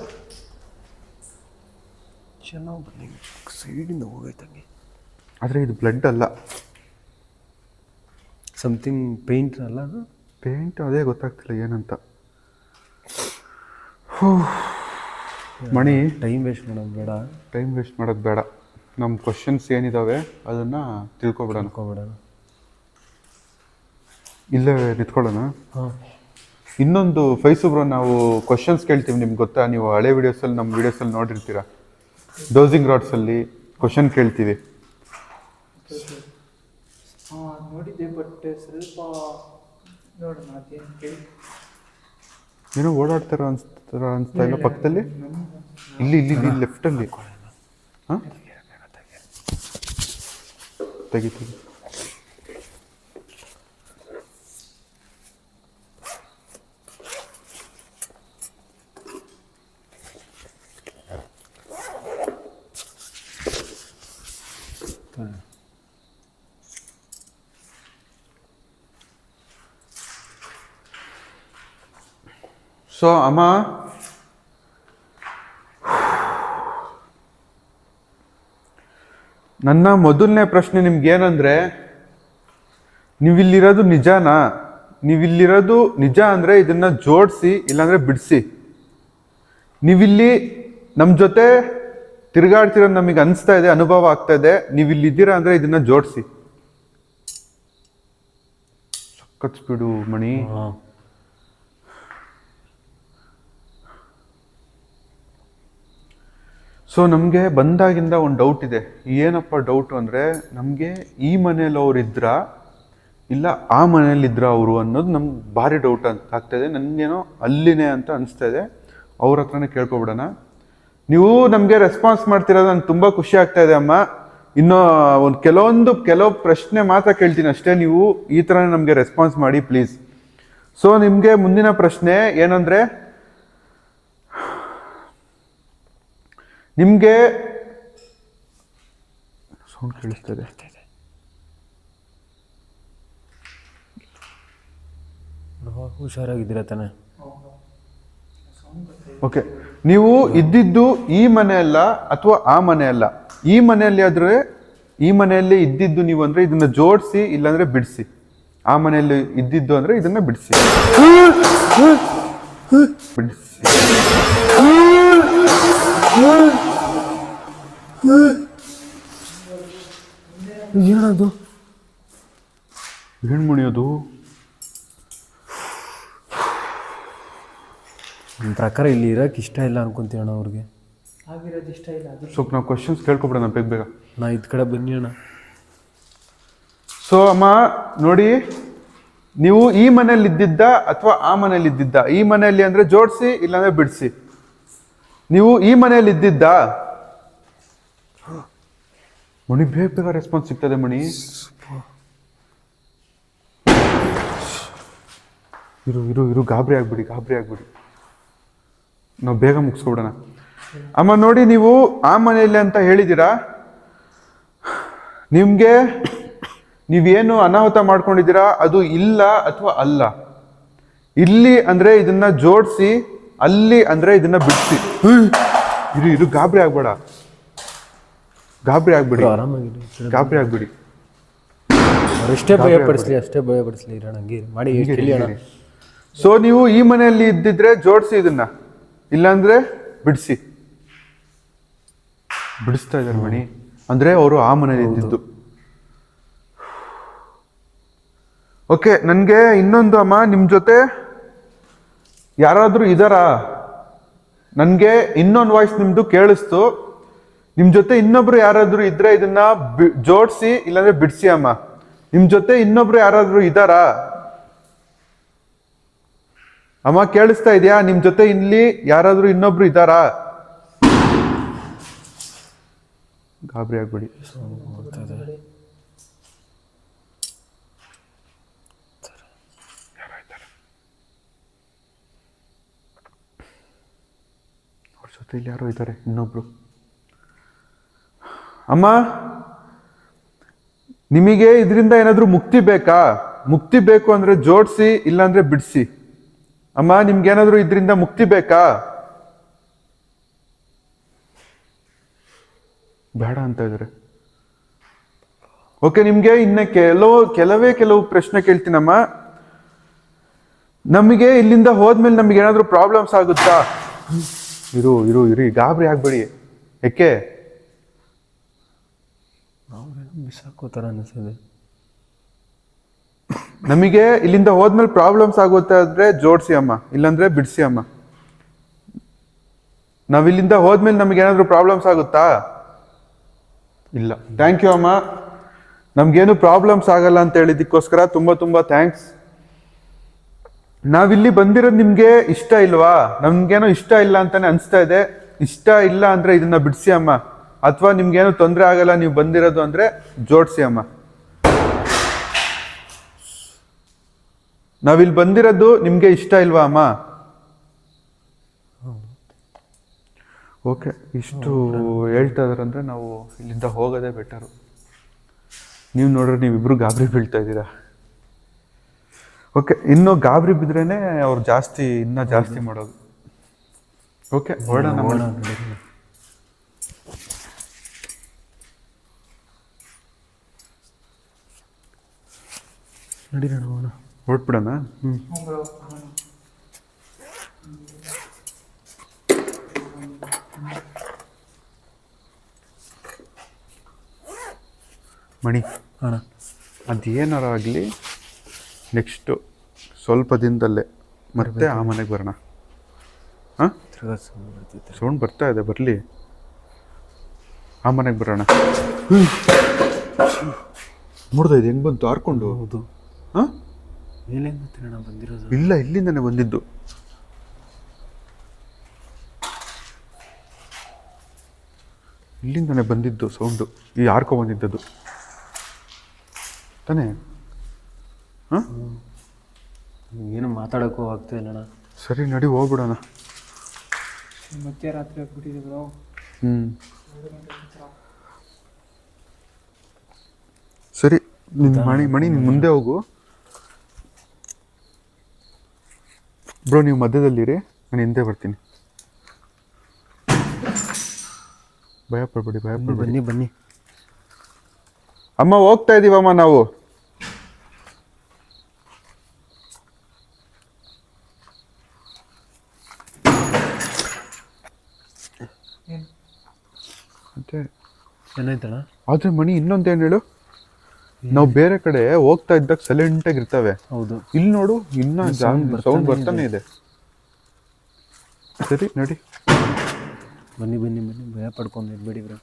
ಚೆನ್ನಾಗಿ ಬನ್ನಿ, ಸೈಡಿಂದ ಹೋಗೈತಂಗೆ. ಆದರೆ ಇದು ಬ್ಲಡ್ ಅಲ್ಲ, ಸಮಥಿಂಗ್ ಪೇಂಟ್ ಅಲ್ಲ ಅದು. ಪೇಂಟ್ ಅದೇ ಗೊತ್ತಾಗ್ತಿಲ್ಲ ಏನಂತ. ಮಣಿ, ಟೈಮ್ ವೇಸ್ಟ್ ಮಾಡೋದು ಬೇಡ. ಟೈಮ್ ವೇಸ್ಟ್ ಮಾಡೋದು ಬೇಡ. ನಮ್ಮ ಕ್ವಶನ್ಸ್ ಏನಿದ್ದಾವೆ ಅದನ್ನು ತಿಳ್ಕೊಬಿಡೋಣ. ಇಲ್ಲೇ ನಿಂತ್ಕೊಳ್ಳೋಣ. ಹಾಂ, ಇನ್ನೊಂದು ಫೈಸುಬ್ರು, ನಾವು ಕ್ವಶನ್ಸ್ ಕೇಳ್ತೀವಿ. ನಿಮ್ಗೆ ಗೊತ್ತಾ, ನೀವು ಹಳೆ ವೀಡಿಯೋಸಲ್ಲಿ ನಮ್ಮ ವೀಡಿಯೋಸಲ್ಲಿ ನೋಡಿರ್ತೀರ, ಡೋಸಿಂಗ್ ರಾಡ್ಸಲ್ಲಿ ಕ್ವಶನ್ ಕೇಳ್ತೀವಿ. ನೋಡಿದ್ದೆ, ಬಟ್ ಸ್ವಲ್ಪ ನೋಡೋಣ ಅದೇನು ಕೇಳಿ. ಏನೋ ಓಡಾಡ್ತಾರ ಅನಿಸ್ತಾ ಇಲ್ಲ ಪಕ್ಕದಲ್ಲಿ. ಇಲ್ಲಿ ಇಲ್ಲಿ ಇಲ್ಲಿ ಲೆಫ್ಟಲ್ಲಿ. ಹಾಂ, ತೆಗಿತೀವಿ. ಸೊ ಅಮ್ಮ, ನನ್ನ ಮೊದಲನೇ ಪ್ರಶ್ನೆ ನಿಮ್ಗೇನಂದ್ರೆ, ನೀವಿಲ್ಲಿರೋದು ನಿಜನಾ? ನೀವಿಲ್ಲಿರೋದು ನಿಜ ಅಂದರೆ ಇದನ್ನ ಜೋಡಿಸಿ, ಇಲ್ಲಾಂದ್ರೆ ಬಿಡಿಸಿ. ನೀವಿಲ್ಲಿ ನಮ್ಮ ಜೊತೆ ತಿರುಗಾಡ್ತಿರೋದು ನಮಗೆ ಅನಿಸ್ತಾ ಇದೆ, ಅನುಭವ ಆಗ್ತಾ ಇದೆ. ನೀವಿಲ್ಲಿದ್ದೀರಾ ಅಂದರೆ ಇದನ್ನ ಜೋಡಿಸಿ. ಸಖತ್ ಸ್ಪೀಡು ಮಣಿ. ಸೊ ನಮಗೆ ಬಂದಾಗಿಂದ ಒಂದು ಡೌಟ್ ಇದೆ. ಏನಪ್ಪ ಡೌಟು ಅಂದರೆ, ನಮಗೆ ಈ ಮನೇಲಿ ಅವ್ರು ಇದ್ರಾ ಇಲ್ಲ ಆ ಮನೇಲಿದ್ರಾ ಅವರು ಅನ್ನೋದು ನಮ್ಗೆ ಭಾರಿ ಡೌಟ್ ಆಗ್ತಾಯಿದೆ. ನನಗೇನೋ ಅಲ್ಲಿನೇ ಅಂತ ಅನಿಸ್ತಾ ಇದೆ. ಅವ್ರ ಹತ್ರನೇ ಕೇಳ್ಕೊಬಿಡೋಣ. ನೀವು ನಮಗೆ ರೆಸ್ಪಾನ್ಸ್ ಮಾಡ್ತಿರೋದು ನನಗೆ ತುಂಬ ಖುಷಿ ಆಗ್ತಾ ಇದೆ ಅಮ್ಮ. ಇನ್ನೂ ಕೆಲವು ಪ್ರಶ್ನೆ ಮಾತ್ರ ಕೇಳ್ತೀನಿ ಅಷ್ಟೇ, ನೀವು ಈ ಥರನೇ ನಮಗೆ ರೆಸ್ಪಾನ್ಸ್ ಮಾಡಿ ಪ್ಲೀಸ್. ಸೊ ನಿಮಗೆ ಮುಂದಿನ ಪ್ರಶ್ನೆ ಏನಂದರೆ, ನಿಮಗೆ ಸೌಂಡ್ ಕೇಳಿಸ್ತದೆ. ಹುಷಾರಾಗಿದ್ದೀರ ತಾನೆ? ಓಕೆ, ನೀವು ಇದ್ದಿದ್ದು ಈ ಮನೆ ಅಲ್ಲ ಅಥವಾ ಆ ಮನೆ ಅಲ್ಲ. ಈ ಮನೆಯಲ್ಲಿ ಆದ್ರೆ, ಈ ಮನೆಯಲ್ಲಿ ಇದ್ದಿದ್ದು ನೀವು ಅಂದ್ರೆ ಇದನ್ನ ಜೋಡಿಸಿ, ಇಲ್ಲಾಂದ್ರೆ ಬಿಡಿಸಿ. ಆ ಮನೆಯಲ್ಲಿ ಇದ್ದಿದ್ದು ಅಂದ್ರೆ ಇದನ್ನ ಬಿಡಿಸಿ. ಬಿಡಿಸಿ. ಏನದು? ಏನ್ ಮುಣಿಯೋದು? ನನ್ನ ಪ್ರಕಾರ ಇಲ್ಲಿ ಇರೋಕೆ ಇಷ್ಟ ಇಲ್ಲ ಅನ್ಕೊಂತೀನಿ ಅಣ್ಣ ಅವ್ರಿಗೆ. ಆಗಿರೋದು ಇಷ್ಟ ಇಲ್ಲ. ಅದು ಸೊ ನಾವು ಕ್ವಶನ್ಸ್ ಕೇಳ್ಕೊಬಿಡೋಣ ಬೇಗ. ನಾ ಇದ್ ಕಡೆ ಬನ್ನಿ ಅಣ್ಣ. ಸೊ ಅಮ್ಮ ನೋಡಿ, ನೀವು ಈ ಮನೇಲಿ ಇದ್ದಿದ್ದ ಅಥವಾ ಆ ಮನೇಲಿ ಇದ್ದಿದ್ದ? ಈ ಮನೆಯಲ್ಲಿ ಅಂದ್ರೆ ಜೋಡಿಸಿ, ಇಲ್ಲಾಂದ್ರೆ ಬಿಡಿಸಿ. ನೀವು ಈ ಮನೆಯಲ್ಲಿ ಇದ್ದಿದ್ದ? ಮಣಿ, ಬೇಗ ರೆಸ್ಪಾನ್ಸ್ ಸಿಗ್ತದೆ ಮಣಿ. ಇರು ಗಾಬರಿ ಆಗ್ಬಿಡಿ. ನಾವು ಬೇಗ ಮುಗಿಸ್ಕೊಬಿಡೋಣ. ಅಮ್ಮ ನೋಡಿ, ನೀವು ಆ ಮನೆಯಲ್ಲಿ ಅಂತ ಹೇಳಿದ್ದೀರಾ. ನಿಮ್ಗೆ ನೀವೇನು ಅನಾಹುತ ಮಾಡ್ಕೊಂಡಿದ್ದೀರಾ ಅದು ಇಲ್ಲ ಅಥವಾ ಅಲ್ಲ? ಇಲ್ಲಿ ಅಂದ್ರೆ ಇದನ್ನ ಜೋಡಿಸಿ, ಅಲ್ಲಿ ಅಂದ್ರೆ ಇದನ್ನ ಬಿಡಿಸಿ. ಇರು ಗಾಬರಿ ಆಗ್ಬೇಡ. ಗಾಬರಿ ಆಗ್ಬಿಡಿ. ಅಷ್ಟೇ ಭಯಪಡಿಸ್ಲಿ ಇರೋಣ, ಹಂಗೆ ಮಾಡಿ ಅಣ್ಣ. ಸೊ ನೀವು ಈ ಮನೆಯಲ್ಲಿ ಇದ್ದಿದ್ರೆ ಜೋಡಿಸಿ ಇದನ್ನ, ಇಲ್ಲಾಂದ್ರೆ ಬಿಡಿಸಿ. ಬಿಡಿಸ್ತಾ ಇದ್ದಾರೆ ಮಣಿ, ಅಂದ್ರೆ ಅವರು ಆ ಮನೇಲಿ ಇದ್ದಿದ್ದು. ಓಕೆ, ನನಗೆ ಇನ್ನೊಂದು ಅಮ್ಮ, ನಿಮ್ಮ ಜೊತೆ ಯಾರಾದ್ರೂ ಇದಾರಾ? ನನಗೆ ಇನ್ನೊಂದು ವಾಯ್ಸ್ ನಿಮ್ದು ಕೇಳಿಸ್ತು. ನಿಮ್ ಜೊತೆ ಇನ್ನೊಬ್ರು ಯಾರಾದ್ರೂ ಇದ್ರೆ ಇದನ್ನ ಜೋಡ್ಸಿ ಇಲ್ಲಾಂದ್ರೆ ಬಿಡ್ಸಿ ಅಮ್ಮ. ನಿಮ್ ಜೊತೆ ಇನ್ನೊಬ್ರು ಯಾರಾದ್ರೂ ಇದಾರಾ ಅಮ್ಮ? ಕೇಳಿಸ್ತಾ ಇದೆಯಾ? ನಿಮ್ ಜೊತೆ ಇಲ್ಲಿ ಯಾರಾದ್ರೂ ಇನ್ನೊಬ್ರು ಇದಾರಾ? ಗಾಬರಿ ಆಗ್ಬೇಡಿ. ಅವ್ರ ಜೊತೆ ಇಲ್ಲಿ ಯಾರೋ ಇದ್ದಾರೆ ಇನ್ನೊಬ್ರು. ಅಮ್ಮ, ನಿಮಗೆ ಇದರಿಂದ ಏನಾದ್ರೂ ಮುಕ್ತಿ ಬೇಕಾ? ಮುಕ್ತಿ ಬೇಕು ಅಂದ್ರೆ ಜೋಡ್ಸಿ ಇಲ್ಲಾಂದ್ರೆ ಬಿಡಿಸಿ. ಅಮ್ಮ, ನಿಮ್ಗೇನಾದ್ರೂ ಇದರಿಂದ ಮುಕ್ತಿ ಬೇಕಾ? ಬೇಡ ಅಂತ ಇದ್ದಾರೆ. ಓಕೆ, ನಿಮ್ಗೆ ಇನ್ನ ಕೆಲವು ಪ್ರಶ್ನೆ ಕೇಳ್ತೀನಮ್ಮ. ನಮಗೆ ಇಲ್ಲಿಂದ ಹೋದ್ಮೇಲೆ ನಮ್ಗೆ ಏನಾದ್ರೂ ಪ್ರಾಬ್ಲಮ್ಸ್ ಆಗುತ್ತಾ? ಇರಿ, ಗಾಬರಿ ಆಗ್ಬೇಡಿ. ಯಾಕೆ? ಮಿಸ್ ಹಾಕೋತಾರ ಅನಿಸ್ತದೆ. ನಮಗೆ ಇಲ್ಲಿಂದ ಹೋದ್ಮೇಲೆ ಪ್ರಾಬ್ಲಮ್ಸ್ ಆಗುತ್ತೆ ಅಂದ್ರೆ ಜೋಡ್ಸಿ ಅಮ್ಮ, ಇಲ್ಲಾಂದ್ರೆ ಬಿಡಿಸಿ ಅಮ್ಮ. ನಾವ್ ಇಲ್ಲಿಂದ ಹೋದ್ಮೇಲೆ ನಮ್ಗೆ ಏನಾದ್ರು ಪ್ರಾಬ್ಲಮ್ಸ್ ಆಗುತ್ತಾ? ಇಲ್ಲ. ಥ್ಯಾಂಕ್ ಯು ಅಮ್ಮ. ನಮ್ಗೇನು ಪ್ರಾಬ್ಲಮ್ಸ್ ಆಗಲ್ಲ ಅಂತ ಹೇಳಿದಕ್ಕೋಸ್ಕರ ತುಂಬಾ ಥ್ಯಾಂಕ್ಸ್. ನಾವಿಲ್ಲಿ ಬಂದಿರೋದು ನಿಮ್ಗೆ ಇಷ್ಟ ಇಲ್ವಾ? ನಮ್ಗೇನೋ ಇಷ್ಟ ಇಲ್ಲ ಅಂತಾನೆ ಅನ್ಸ್ತಾ ಇದೆ. ಇಷ್ಟ ಇಲ್ಲ ಅಂದ್ರೆ ಇದನ್ನ ಬಿಡಿಸಿ ಅಮ್ಮ. ಅಥವಾ ನಿಮ್ಗೇನು ತೊಂದರೆ ಆಗಲ್ಲ ನೀವು ಬಂದಿರೋದು ಅಂದ್ರೆ ಜೋಡ್ಸಿ ಅಮ್ಮ. ನಾವಿಲ್ಲಿ ಬಂದಿರೋದು ನಿಮ್ಗೆ ಇಷ್ಟ ಇಲ್ವಾ ಅಮ್ಮ? ಓಕೆ, ಇಷ್ಟು ಹೇಳ್ತಾ ಇದಾರಂದ್ರೆ ನಾವು ಇಲ್ಲಿಂದ ಹೋಗೋದೇ ಬೆಟರು. ನೀವು ನೋಡ್ರೆ ನೀವಿಬ್ರು ಗಾಬರಿ ಬೀಳ್ತಾ ಇದ್ದೀರಾ. ಓಕೆ, ಇನ್ನು ಗಾಬರಿ ಬಿದ್ರೇನೆ ಅವ್ರು ಇನ್ನ ಜಾಸ್ತಿ ಮಾಡೋದು. ಓಕೆ, ಹೊರಡೋಣ. ನಡೀರೋಣ, ಹೋಗೋಣ. ಹೊರಟ್ಬಿಡೋಣ. ಮಣಿ ಅಣ್ಣ, ಅದೇನಾರ ಆಗಲಿ, ನೆಕ್ಸ್ಟು ಸ್ವಲ್ಪ ದಿನದಲ್ಲೇ ಮತ್ತೆ ಆ ಮನೆಗೆ ಬರೋಣ. ಹಾಂ, ಸೌಂಡ್ ಬರ್ತಾ ಇದೆ, ಬರಲಿ. ಆ ಮನೆಗೆ ಬರೋಣ. ನೋಡ್ದ ಇದು ಹೆಂಗ್ ಬಂತು ಹಾರ್ಕೊಂಡು? ಹೌದು. ಹಾಂ, ಮೇಲಿಂದ ಬಂದಿರೋದು? ಇಲ್ಲ, ಇಲ್ಲಿಂದನೇ ಬಂದಿದ್ದು. ಇಲ್ಲಿಂದನೇ ಬಂದಿದ್ದು ಸೌಂಡು. ಈ ಹಾರ್ಕೊ ಬಂದಿದ್ದದು ತಾನೇ? ಹಾಂ, ಏನು ಮಾತಾಡೋಕ್ಕೂ ಆಗ್ತಾ ಇಲ್ಲ ಅಣ್ಣ. ಸರಿ, ನಡಿ ಹೋಗ್ಬಿಡೋಣ. ಮತ್ತೆ ರಾತ್ರಿ ಆಗ್ಬಿಟ್ಟಿದೆ ಬ್ರೋ. ಸರಿ, ಮಣಿ ನೀನು ಮುಂದೆ ಹೋಗು ಬ್ರೋ. ನೀವು ಮಧ್ಯದಲ್ಲಿರಿ, ನಾನು ಹಿಂದೆ ಬರ್ತೀನಿ. ಭಯ ಪಡ್ಬೇಡಿ. ಬನ್ನಿ. ಅಮ್ಮ, ಹೋಗ್ತಾ ಇದೀವಮ್ಮ ನಾವು. ಏನಾಯ್ತಣ್ಣ? ಆದ್ರೆ ಮಣಿ ಇನ್ನೊಂದೇನು ಹೇಳು, ನಾವು ಬೇರೆ ಕಡೆ ಹೋಗ್ತಾ ಇದ್ದಾಗ ಸೈಲೆಂಟ್ ಆಗಿರ್ತವೆ. ಹೌದು. ಇಲ್ಲಿ ನೋಡು, ಇನ್ನ ಸೌಂಡ್ ಬರ್ತಾನೆ ಇದೆ. ಸರಿ, ನಡಿ. ಬನ್ನಿ, ಭಯ ಪಡ್ಕೊಂಡು ಇರ್ಬೇಡಿ ಬ್ರೋ.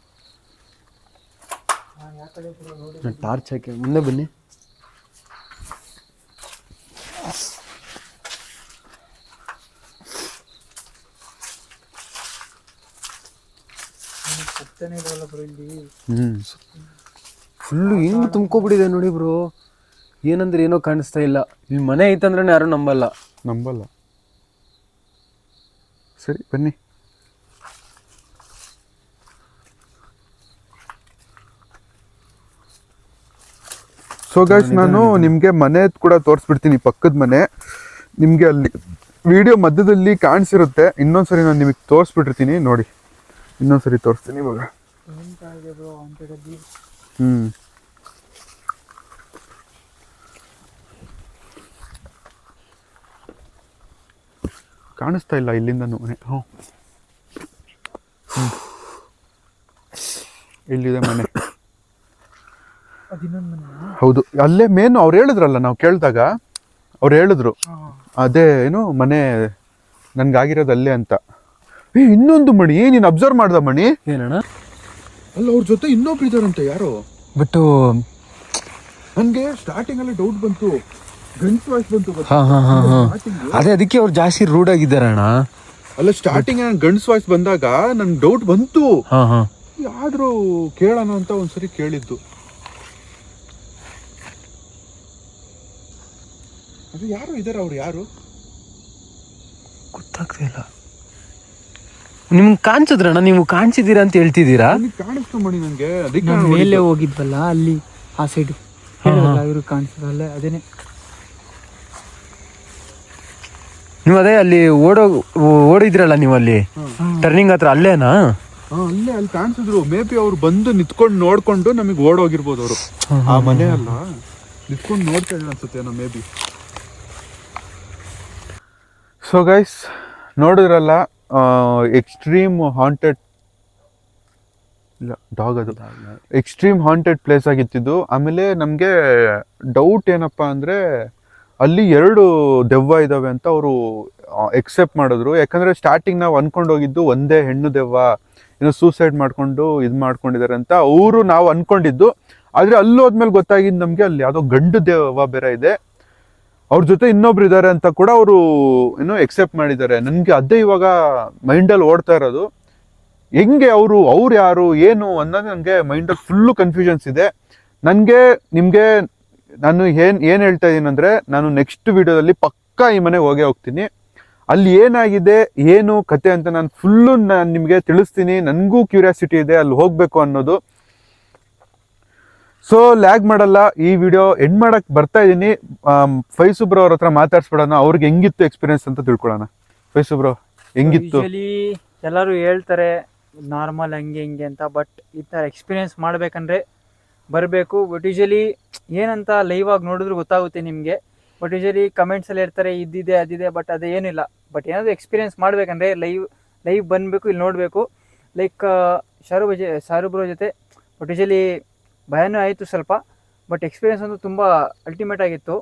ಟಾರ್ಚ್ ಹಾಕಿ ಮುಂದೆ ಬನ್ನಿ. ಫುಲ್ಲು ಹೆಂಗ್ ತುಂಬ್ಕೊಬಿಟ್ಟಿದೆ ನೋಡಿ ಬ್ರೋ. ಏನಂದ್ರೆ ಏನೋ ಕಾಣಿಸ್ತಾ ಇಲ್ಲ. ಇಲ್ಲಿ ಮನೆ ಐತಂದ್ರೆ ಯಾರು ನಂಬಲ್ಲ. ಸರಿ, ಬನ್ನಿ. ಸೊ ಗೈಸ್, ನಾನು ನಿಮ್ಗೆ ಮನೆ ಕೂಡ ತೋರಿಸ್ಬಿಡ್ತೀನಿ, ಪಕ್ಕದ ಮನೆ. ನಿಮ್ಗೆ ಅಲ್ಲಿ ವಿಡಿಯೋ ಮಧ್ಯದಲ್ಲಿ ಕಾಣಿಸಿರುತ್ತೆ. ಇನ್ನೊಂದ್ಸರಿ ನಾನು ನಿಮಗೆ ತೋರಿಸ್ಬಿಟ್ಟಿರ್ತೀನಿ ನೋಡಿ. ಇನ್ನೊಂದ್ಸರಿ ತೋರಿಸ್ತೀನಿ ಇವಾಗ. ಕಾಣಿಸ್ತಾ ಇಲ್ಲ ಇಲ್ಲಿಂದನೂ ಮನೆ. ಇಲ್ಲಿದೆ ಮನೆ. ಹೌದು, ಅಲ್ಲೇ ಮೇನ್ ಅವ್ರು ಹೇಳಿದ್ರಲ್ಲ, ನಾವು ಕೇಳಿದಾಗ ಅವ್ರು ಹೇಳಿದ್ರು ಅದೇ ಏನು ಮನೆ ನನ್ಗಾಗಿರೋದು ಅಲ್ಲೇ ಅಂತ. ಇನ್ನೊಂದು ಮಣಿ ನೀನು ಅಬ್ಸರ್ವ್ ಮಾಡ್ದ ಮಣಿ? ಏನಣ್ಣ? ಅಲ್ಲ ಅವ್ರ ಜೊತೆ ಇನ್ನೊಬ್ರು ಇದಾರಂತೆ ಯಾರೋ. ಬಟ್ ನನ್ಗೆ ಸ್ಟಾರ್ಟಿಂಗ್ ಅಲ್ಲಿ ಡೌಟ್ ಬಂತು, ಗಂಡ್ಸ್ ವಾಯ್ಸ್ ಬಂತು ಗೊತ್ತಾ? ಅದೇ ಅದಕ್ಕೆ ಅವ್ರು ಜಾಸ್ತಿ ರೂಡ್ ಆಗಿದ್ದಾರಣ್ಣ. ಅಲ್ಲ ಸ್ಟಾರ್ಟಿಂಗ್ ಗಂಡ್ಸ್ ವಾಯ್ಸ್ ಬಂದಾಗ ನನ್ ಡೌಟ್ ಬಂತು, ಆದ್ರೂ ಕೇಳೋಣ ಅಂತ ಒಂದ್ಸರಿ ಕೇಳಿದ್ದು. ಅದು ಯಾರು ಇದಾರ, ಅವ್ರು ಯಾರು ಗೊತ್ತಾಗ್ತಾ ಇಲ್ಲ. ನಿಮ್ಗೆ ಕಾಣಿಸಿದ್ರಣ್ಣ, ನೀವು ಕಾಣಿಸಿದೀರಾ ಅಂತ ಹೇಳ್ತಿದ್ದೀರಾ? ಕಾಣಿಸ್ತು ಮಣಿ ನನ್ಗೆ, ಅದಕ್ಕೆ ನಾನ್ ಮೇಲೆ ಹೋಗಿದ್ವಲ್ಲ ಅಲ್ಲಿ ಆ ಸೈಡ್ ಇವರು ಕಾಣಿಸಲ್ಲ. ಅದೇನೆ ನೀವು ಅದೇ ಅಲ್ಲಿ ಓಡಿದ್ರಲ್ಲ ನೀವು ಅಲ್ಲಿ ಟರ್ನಿಂಗ್ ಹತ್ರ, ಅಲ್ಲೇನಾ? ಅಲ್ಲೇ ಅಲ್ಲಿ ಕಾಣಿಸಿದ್ರು. ಮೇ ಬಿ ಅವ್ರು ಬಂದು ನಿಂತ್ಕೊಂಡು ನೋಡ್ಕೊಂಡು ನಮಗೆ ಓಡೋಗಿರ್ಬೋದು ಅವರು. ಆ ಮನೆ ಅಲ್ಲ, ನಿಂತ್ಕೊಂಡು ನೋಡ್ತಾ ಇದ್ರು ಅನ್ಸುತ್ತೆ ಮೇ ಬಿ. ಸೊ ಗೈಸ್ ನೋಡಿದ್ರಲ್ಲ, ಎಕ್ಸ್ಟ್ರೀಮ್ ಹಾಂಟೆಡ್, ಇಲ್ಲ ಡಾಗ್, ಅದು ಎಕ್ಸ್ಟ್ರೀಮ್ ಹಾಂಟೆಡ್ ಪ್ಲೇಸ್ ಆಗಿತ್ತಿದ್ದು. ಆಮೇಲೆ ನಮಗೆ ಡೌಟ್ ಏನಪ್ಪ ಅಂದರೆ ಅಲ್ಲಿ 2 ದೆವ್ವ ಇದ್ದಾವೆ ಅಂತ ಅವರು ಎಕ್ಸೆಪ್ಟ್ ಮಾಡಿದ್ರು. ಯಾಕಂದರೆ ಸ್ಟಾರ್ಟಿಂಗ್ ನಾವು ಅಂದ್ಕೊಂಡು ಹೋಗಿದ್ದು ಒಂದೇ ಹೆಣ್ಣು ದೆವ್ವ, ಏನೋ ಸೂಸೈಡ್ ಮಾಡಿಕೊಂಡು ಇದು ಮಾಡ್ಕೊಂಡಿದ್ದಾರೆ ಅಂತ ನಾವು ಅಂದ್ಕೊಂಡಿದ್ದು. ಆದರೆ ಅಲ್ಲಿ ಹೋದ್ಮೇಲೆ ಗೊತ್ತಾಗಿದ್ದು ನಮಗೆ ಅಲ್ಲಿ ಯಾವುದೋ ಗಂಡು ದೆವ್ವ ಬೇರೆ ಇದೆ, ಅವ್ರ ಜೊತೆ ಇನ್ನೊಬ್ರು ಇದ್ದಾರೆ ಅಂತ ಕೂಡ ಅವರು ಏನೋ ಎಕ್ಸೆಪ್ಟ್ ಮಾಡಿದ್ದಾರೆ. ನನಗೆ ಅದೇ ಇವಾಗ ಮೈಂಡಲ್ಲಿ ಓಡ್ತಾ ಇರೋದು, ಹೆಂಗೆ ಅವ್ರು ಯಾರು ಏನು ಅನ್ನೋದು ನನಗೆ ಮೈಂಡಲ್ಲಿ ಫುಲ್ಲು ಕನ್ಫ್ಯೂಷನ್ಸ್ ಇದೆ. ನನಗೆ ನಿಮಗೆ ನಾನು ಏನು ಹೇಳ್ತಾ ಇದ್ದೀನಿ ಅಂದರೆ, ನಾನು ನೆಕ್ಸ್ಟ್ ವಿಡಿಯೋದಲ್ಲಿ ಪಕ್ಕಾ ಈ ಮನೆಗೆ ಹೋಗ್ತೀನಿ. ಅಲ್ಲಿ ಏನಾಗಿದೆ ಏನು ಕತೆ ಅಂತ ನಾನು ಫುಲ್ಲು ನಿಮಗೆ ತಿಳಿಸ್ತೀನಿ. ನನಗೂ ಕ್ಯೂರಿಯಾಸಿಟಿ ಇದೆ ಅಲ್ಲಿ ಹೋಗಬೇಕು ಅನ್ನೋದು. ಸೊ ಲ್ಯಾಗ್ ಮಾಡಲ್ಲ, ಈ ವಿಡಿಯೋ ಎಂಡ್ ಮಾಡಕ್ಕೆ ಬರ್ತಾ ಇದ್ದೀನಿ. ಫೈಸು ಬ್ರೋ ಅವ್ರ ಹತ್ರ ಮಾತಾಡ್ಸ್ಬಿಡೋಣ, ಅವ್ರಿಗೆ ಹೆಂಗಿತ್ತು ಎಕ್ಸ್ಪೀರಿಯನ್ಸ್ ಅಂತ ತಿಳ್ಕೊಳ್ಳೋಣ. ಫೈಸು ಬ್ರೋ ಹೆಂಗಿತ್ತು? ಎಲ್ಲರೂ ಹೇಳ್ತಾರೆ ನಾರ್ಮಲ್ ಹಂಗೆ ಹಿಂಗೆ ಅಂತ, ಬಟ್ ಈ ಥರ ಎಕ್ಸ್ಪೀರಿಯನ್ಸ್ ಮಾಡ್ಬೇಕಂದ್ರೆ ಬರಬೇಕು. ಬಟ್ ಯೂಶಲಿ ಏನಂತ ಲೈವ್ ಆಗಿ ನೋಡಿದ್ರು ಗೊತ್ತಾಗುತ್ತೆ ನಿಮಗೆ. ಬಟ್ ಯೂಶಲಿ ಕಮೆಂಟ್ಸಲ್ಲಿ ಇರ್ತಾರೆ ಇದ್ದಿದೆ ಅದಿದೆ, ಬಟ್ ಅದು ಏನಿಲ್ಲ. ಬಟ್ ಏನಾದರೂ ಎಕ್ಸ್ಪೀರಿಯನ್ಸ್ ಮಾಡಬೇಕಂದ್ರೆ ಲೈವ್ ಬಂದಬೇಕು, ಇಲ್ಲಿ ನೋಡಬೇಕು. ಲೈಕ್ ಶಾರು ಬ್ರೋ ಜೊತೆ ಬಟ್ ಯೂಶಲಿ ಭಯನೂ ಆಯಿತು ಸ್ವಲ್ಪ, ಬಟ್ ಎಕ್ಸ್ಪೀರಿಯನ್ಸ್ ಅಂತೂ ತುಂಬ ಅಲ್ಟಿಮೇಟ್ ಆಗಿತ್ತು.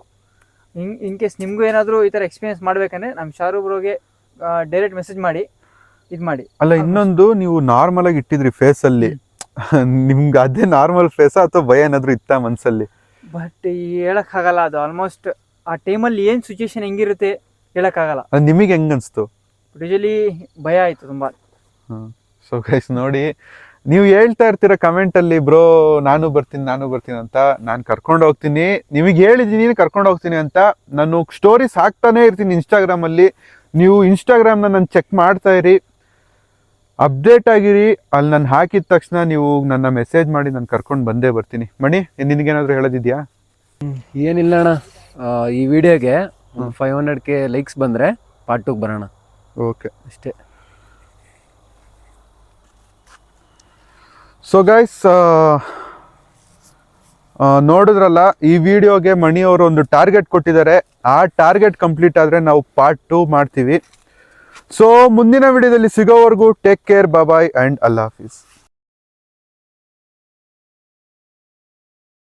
ಇನ್ ಕೇಸ್ ನಿಮಗೂ ಏನಾದರೂ ಈ ಥರ ಎಕ್ಸ್ಪೀರಿಯನ್ಸ್ ಮಾಡಬೇಕಂದ್ರೆ ನಮ್ಮ ಶಾರು ಬ್ರೋಗೆ ಡೈರೆಕ್ಟ್ ಮೆಸೇಜ್ ಮಾಡಿ ಇದು ಮಾಡಿ. ಅಲ್ಲ ಇನ್ನೊಂದು, ನೀವು ನಾರ್ಮಲ್ ಆಗಿ ಇಟ್ಟಿದ್ರಿ ಫೇಸಲ್ಲಿ, ನಿಮ್ಗೆ ಅದೇ ನಾರ್ಮಲ್ ಫೇಸಾ ಅಥವಾ ಭಯ ಏನಾದರೂ ಇತ್ತಾ ಮನಸ್ಸಲ್ಲಿ? ಬಟ್ ಹೇಳೋಕ್ಕಾಗಲ್ಲ, ಅದು ಆಲ್ಮೋಸ್ಟ್ ಆ ಟೈಮಲ್ಲಿ ಏನು ಸಿಚುವೇಶನ್ ಹೆಂಗಿರುತ್ತೆ ಹೇಳೋಕ್ಕಾಗಲ್ಲ. ಅದು ನಿಮಗೆ ಹೆಂಗೆ ಅನಿಸ್ತು? ಯೂಶಲಿ ಭಯ ಆಯಿತು ತುಂಬ. ಸೊ ಗೈಸ್ ನೋಡಿ, ನೀವು ಹೇಳ್ತಾ ಇರ್ತೀರ ಕಮೆಂಟಲ್ಲಿ, ಬ್ರೋ ನಾನು ಬರ್ತೀನಿ ಅಂತ. ನಾನು ಕರ್ಕೊಂಡು ಹೋಗ್ತೀನಿ, ನಿಮಗೆ ಹೇಳಿದ್ದೀನಿ ಕರ್ಕೊಂಡು ಹೋಗ್ತೀನಿ ಅಂತ. ನಾನು ಸ್ಟೋರೀಸ್ ಹಾಕ್ತಾನೆ ಇರ್ತೀನಿ ಇನ್ಸ್ಟಾಗ್ರಾಮಲ್ಲಿ. ನೀವು ಇನ್ಸ್ಟಾಗ್ರಾಮ್ನ ನಾನು ಚೆಕ್ ಮಾಡ್ತಾ ಇರಿ, ಅಪ್ಡೇಟ್ ಆಗಿರಿ. ಅಲ್ಲಿ ನಾನು ಹಾಕಿದ ತಕ್ಷಣ ನೀವು ನನ್ನ ಮೆಸೇಜ್ ಮಾಡಿ, ನಾನು ಕರ್ಕೊಂಡು ಬಂದೇ ಬರ್ತೀನಿ. ಮಣಿ, ನಿನಗೇನಾದರೂ ಹೇಳೋದಿದೆಯಾ? ಏನಿಲ್ಲ ಅಣ್ಣ, ಈ ವಿಡಿಯೋಗೆ 500K ಲೈಕ್ಸ್ ಬಂದರೆ ಪಾರ್ಟ್ 2 ಬರೋಣ. ಓಕೆ, ಅಷ್ಟೇ. ಸೊ ಗೈಸ್ ನೋಡಿದ್ರಲ್ಲ, ಈ ವಿಡಿಯೋಗೆ ಮಣಿಯವರು ಒಂದು ಟಾರ್ಗೆಟ್ ಕೊಟ್ಟಿದ್ದಾರೆ. ಆ ಟಾರ್ಗೆಟ್ ಕಂಪ್ಲೀಟ್ ಆದರೆ ನಾವು ಪಾರ್ಟ್ 2 ಮಾಡ್ತೀವಿ. ಸೊ ಮುಂದಿನ ವಿಡಿಯೋದಲ್ಲಿ ಸಿಗೋವರೆಗೂ ಟೇಕ್ ಕೇರ್, ಬಾಯ್ ಆ್ಯಂಡ್ ಅಲ್ಲಾ ಹಾಫೀಸ್.